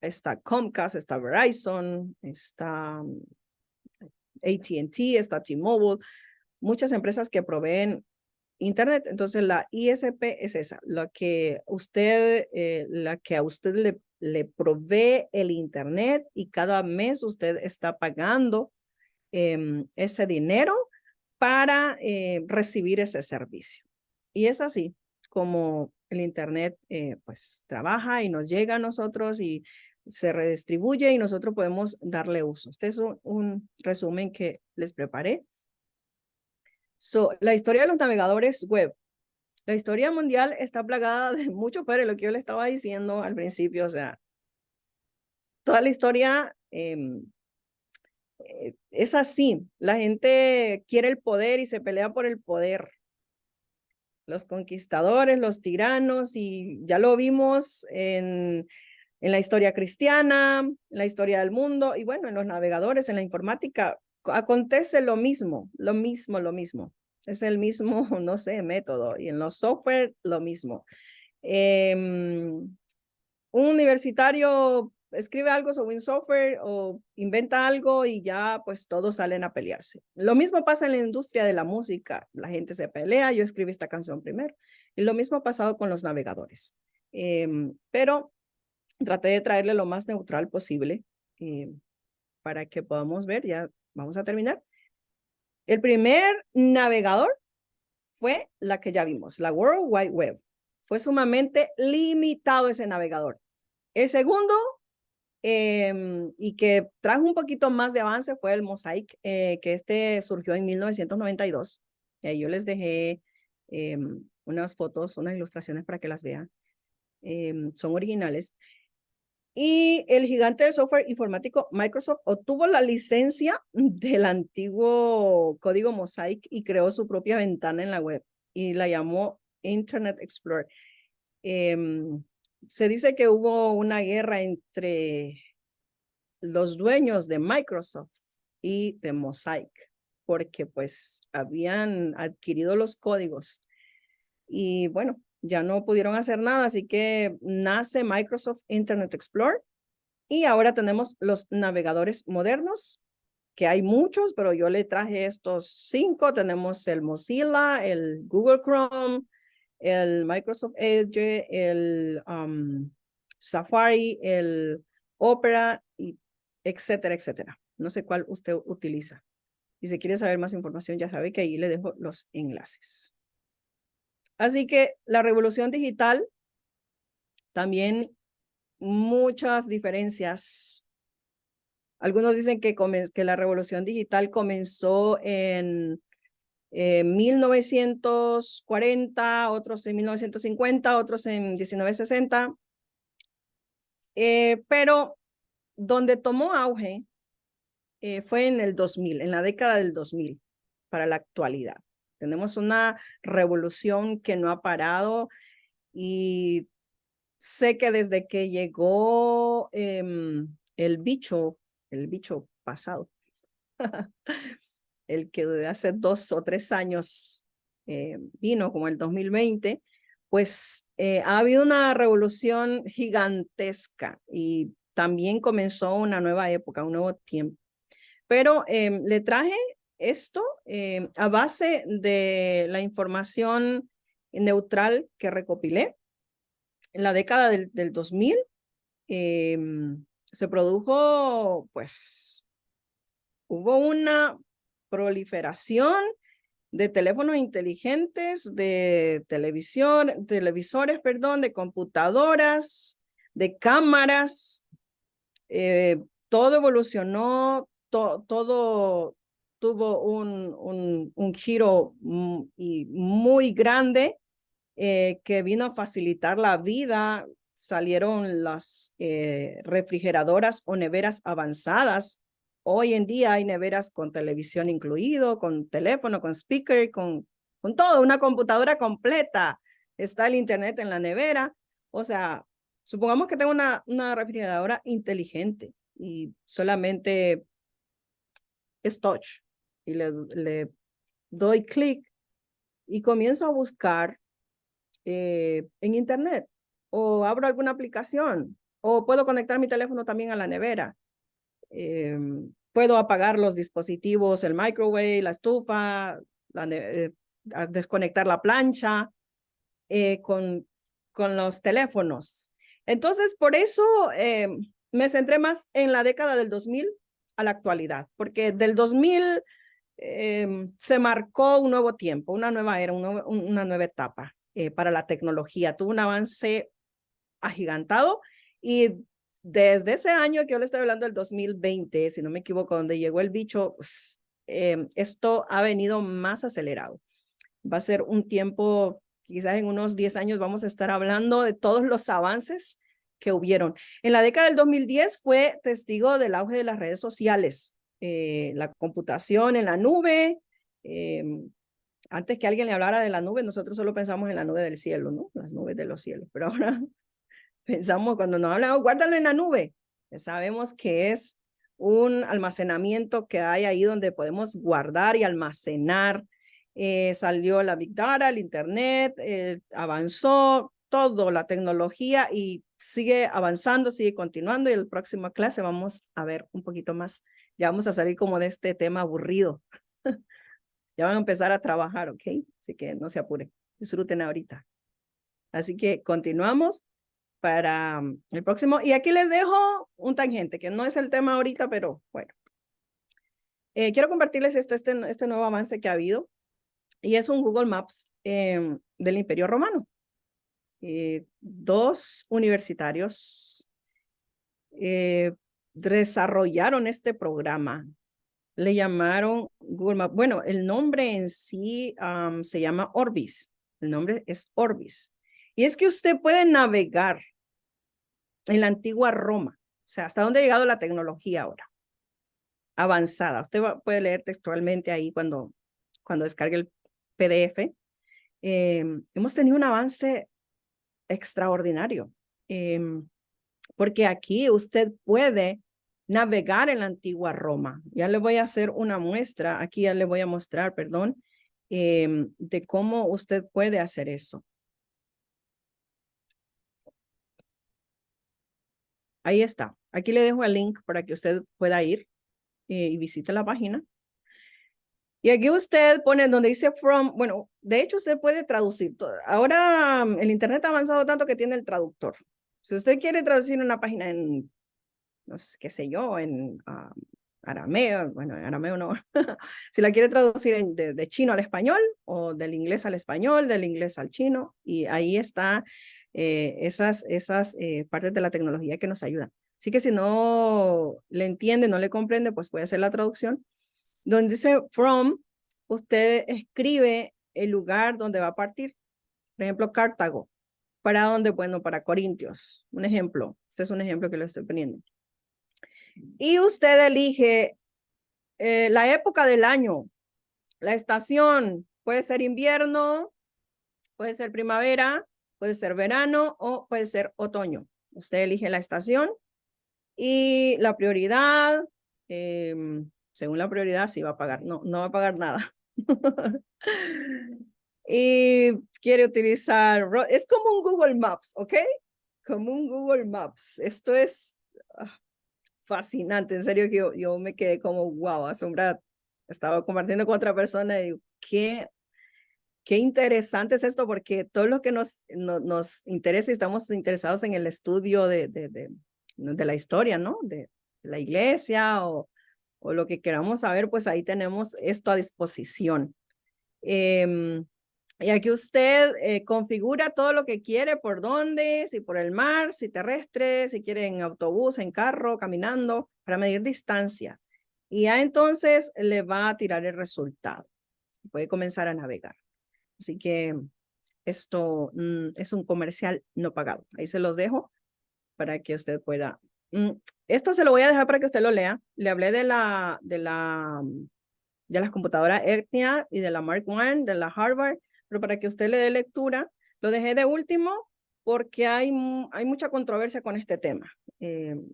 S1: está Comcast, está Verizon, está AT&T, está T-Mobile, muchas empresas que proveen Internet. Entonces, la ISP es esa, la que a usted le provee el Internet y cada mes usted está pagando ese dinero para recibir ese servicio. Y es así como el Internet pues trabaja y nos llega a nosotros y se redistribuye y nosotros podemos darle uso. Este es un resumen que les preparé. La historia de los navegadores web. La historia mundial está plagada de mucho, pero lo que yo le estaba diciendo al principio, o sea, toda la historia es así. La gente quiere el poder y se pelea por el poder. Los conquistadores, los tiranos, y ya lo vimos en la historia cristiana, en la historia del mundo, y bueno, en los navegadores, en la informática, acontece lo mismo, lo mismo, lo mismo. Es el mismo, no sé, método, y en los software, lo mismo. Un universitario escribe algo sobre un software o inventa algo y ya pues todos salen a pelearse. Lo mismo pasa en la industria de la música. La gente se pelea, yo escribí esta canción primero. Y lo mismo ha pasado con los navegadores. Pero traté de traerle lo más neutral posible para que podamos ver, ya vamos a terminar. El primer navegador fue la que ya vimos, la World Wide Web. Fue sumamente limitado ese navegador. El segundo, y que trajo un poquito más de avance, fue el Mosaic, que surgió en 1992. Yo les dejé unas fotos, unas ilustraciones para que las vean. Son originales. Y el gigante del software informático Microsoft obtuvo la licencia del antiguo código Mosaic y creó su propia ventana en la web y la llamó Internet Explorer. Se dice que hubo una guerra entre los dueños de Microsoft y de Mosaic, porque pues habían adquirido los códigos y bueno, ya no pudieron hacer nada, así que nace Microsoft Internet Explorer y ahora tenemos los navegadores modernos, que hay muchos, pero yo le traje estos 5. Tenemos el Mozilla, el Google Chrome, el Microsoft Edge, el Safari, el Opera, y etcétera, etcétera. No sé cuál usted utiliza. Y si quiere saber más información, ya sabe que ahí le dejo los enlaces. Así que la revolución digital, también muchas diferencias. Algunos dicen que la revolución digital comenzó en 1940, otros en 1950, otros en 1960. Pero donde tomó auge fue en el 2000, en la década del 2000, para la actualidad. Tenemos una revolución que no ha parado y sé que desde que llegó el bicho pasado, el que de hace 2 o 3 años vino, como el 2020, pues ha habido una revolución gigantesca y también comenzó una nueva época, un nuevo tiempo. Pero le traje esto a base de la información neutral que recopilé. En la década del 2000 se produjo, pues, hubo una proliferación de teléfonos inteligentes, de televisores, perdón, de computadoras, de cámaras. Todo evolucionó, todo tuvo un giro y muy grande que vino a facilitar la vida. Salieron las refrigeradoras o neveras avanzadas. Hoy en día hay neveras con televisión incluido, con teléfono, con speaker, con todo, una computadora completa. Está el internet en la nevera. O sea, supongamos que tengo una refrigeradora inteligente y solamente es touch y le doy clic y comienzo a buscar en internet o abro alguna aplicación o puedo conectar mi teléfono también a la nevera. Puedo apagar los dispositivos, el microwave, la estufa, desconectar la plancha con los teléfonos. Entonces, por eso me centré más en la década del 2000 a la actualidad, porque del 2000 se marcó un nuevo tiempo, una nueva era, una nueva etapa para la tecnología. Tuvo un avance agigantado y desde ese año que yo le estoy hablando, del 2020, si no me equivoco, donde llegó el bicho, pues, esto ha venido más acelerado. Va a ser un tiempo, quizás en unos 10 años vamos a estar hablando de todos los avances que hubieron. En la década del 2010 fue testigo del auge de las redes sociales, la computación en la nube. Antes que alguien le hablara de la nube, nosotros solo pensamos en la nube del cielo, ¿no? Las nubes de los cielos, pero ahora pensamos cuando nos hablan, oh, guárdalo en la nube. Sabemos que es un almacenamiento que hay ahí donde podemos guardar y almacenar. Salió la Big Data, el Internet, avanzó todo, la tecnología y sigue avanzando, sigue continuando y en la próxima clase vamos a ver un poquito más. Ya vamos a salir como de este tema aburrido. Ya van a empezar a trabajar, ¿ok? Así que no se apuren, disfruten ahorita. Así que continuamos para el próximo. Y aquí les dejo un tangente, que no es el tema ahorita, pero bueno. Quiero compartirles este nuevo avance que ha habido, y es un Google Maps del Imperio Romano. 2 universitarios desarrollaron este programa. Le llamaron Google Maps. Bueno, el nombre en sí se llama Orbis. El nombre es Orbis. Y es que usted puede navegar en la antigua Roma. O sea, ¿hasta dónde ha llegado la tecnología ahora? Avanzada. Usted puede leer textualmente ahí cuando descargue el PDF. Hemos tenido un avance extraordinario, porque aquí usted puede navegar en la antigua Roma. Ya le voy a hacer una muestra, aquí ya le voy a mostrar, perdón, de cómo usted puede hacer eso. Ahí está. Aquí le dejo el link para que usted pueda ir y visite la página. Y aquí usted pone donde dice from, bueno, de hecho usted puede traducir. Ahora el internet ha avanzado tanto que tiene el traductor. Si usted quiere traducir una página en, no sé, qué sé yo, en arameo, bueno, en arameo no. Si la quiere traducir de chino al español o del inglés al español, del inglés al chino, y ahí está esas partes de la tecnología que nos ayudan. Así que si no le entiende, no le comprende, pues puede hacer la traducción. Donde dice from, usted escribe el lugar donde va a partir. Por ejemplo, Cartago. ¿Para dónde? Bueno, para Corintios. Un ejemplo. Este es un ejemplo que le estoy poniendo. Y usted elige la época del año, la estación. Puede ser invierno, puede ser primavera, puede ser verano o puede ser otoño. Usted elige la estación y la prioridad, según la prioridad, sí va a pagar. No, no va a pagar nada. Y quiere utilizar, es como un Google Maps, ¿ok? Como un Google Maps. Esto es fascinante, en serio que yo me quedé como, wow, asombrada. Estaba compartiendo con otra persona y digo, qué interesante es esto, porque todo lo que nos interesa y estamos interesados en el estudio de la historia, ¿no? De la iglesia o lo que queramos saber, pues ahí tenemos esto a disposición. Y aquí usted configura todo lo que quiere, por dónde, si por el mar, si terrestre, si quiere en autobús, en carro, caminando, para medir distancia. Y ya entonces le va a tirar el resultado. Puede comenzar a navegar. Así que esto es un comercial no pagado. Ahí se los dejo para que usted pueda. Esto se lo voy a dejar para que usted lo lea. Le hablé de las computadoras Etnia y de la Mark I, de la Harvard, pero para que usted le dé lectura, lo dejé de último porque hay mucha controversia con este tema en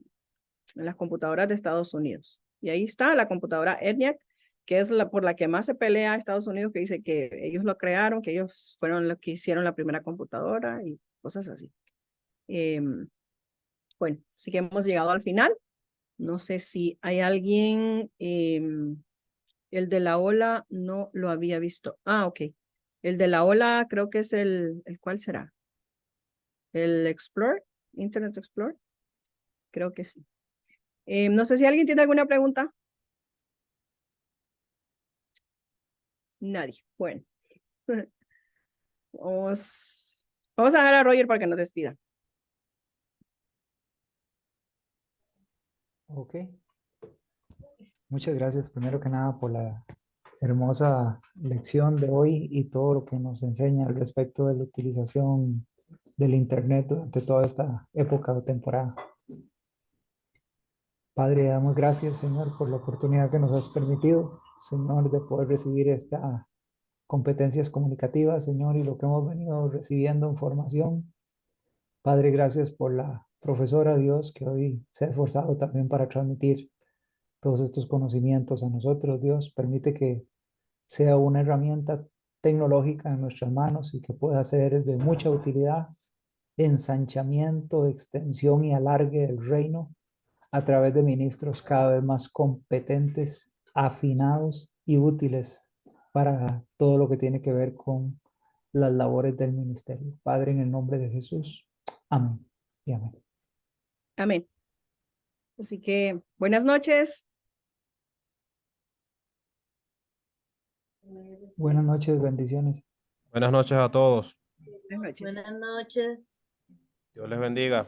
S1: las computadoras de Estados Unidos. Y ahí está la computadora ENIAC, que es por la que más se pelea Estados Unidos, que dice que ellos lo crearon, que ellos fueron los que hicieron la primera computadora y cosas así. Bueno, así que hemos llegado al final. No sé si hay alguien, el de la ola no lo había visto. Ah, ok. El de la ola creo que es ¿cuál será? ¿El Explorer? ¿Internet Explorer? Creo que sí. No sé si alguien tiene alguna pregunta. Nadie. Bueno. Vamos a dejar a Roger para que nos despida.
S2: Ok. Muchas gracias primero que nada por la hermosa lección de hoy y todo lo que nos enseña al respecto de la utilización del Internet durante toda esta época o temporada. Padre, damos gracias, Señor, por la oportunidad que nos has permitido, Señor, de poder recibir estas competencias comunicativas, Señor, y lo que hemos venido recibiendo en formación. Padre, gracias por la profesora Dios que hoy se ha esforzado también para transmitir todos estos conocimientos a nosotros. Dios, permite que sea una herramienta tecnológica en nuestras manos y que pueda ser de mucha utilidad, ensanchamiento, extensión y alargue del reino a través de ministros cada vez más competentes, afinados y útiles para todo lo que tiene que ver con las labores del ministerio. Padre, en el nombre de Jesús. Amén y amén.
S1: Amén. Así que buenas noches.
S2: Buenas noches, bendiciones.
S3: Buenas noches a todos.
S1: Buenas noches.
S4: Buenas noches.
S3: Dios les bendiga.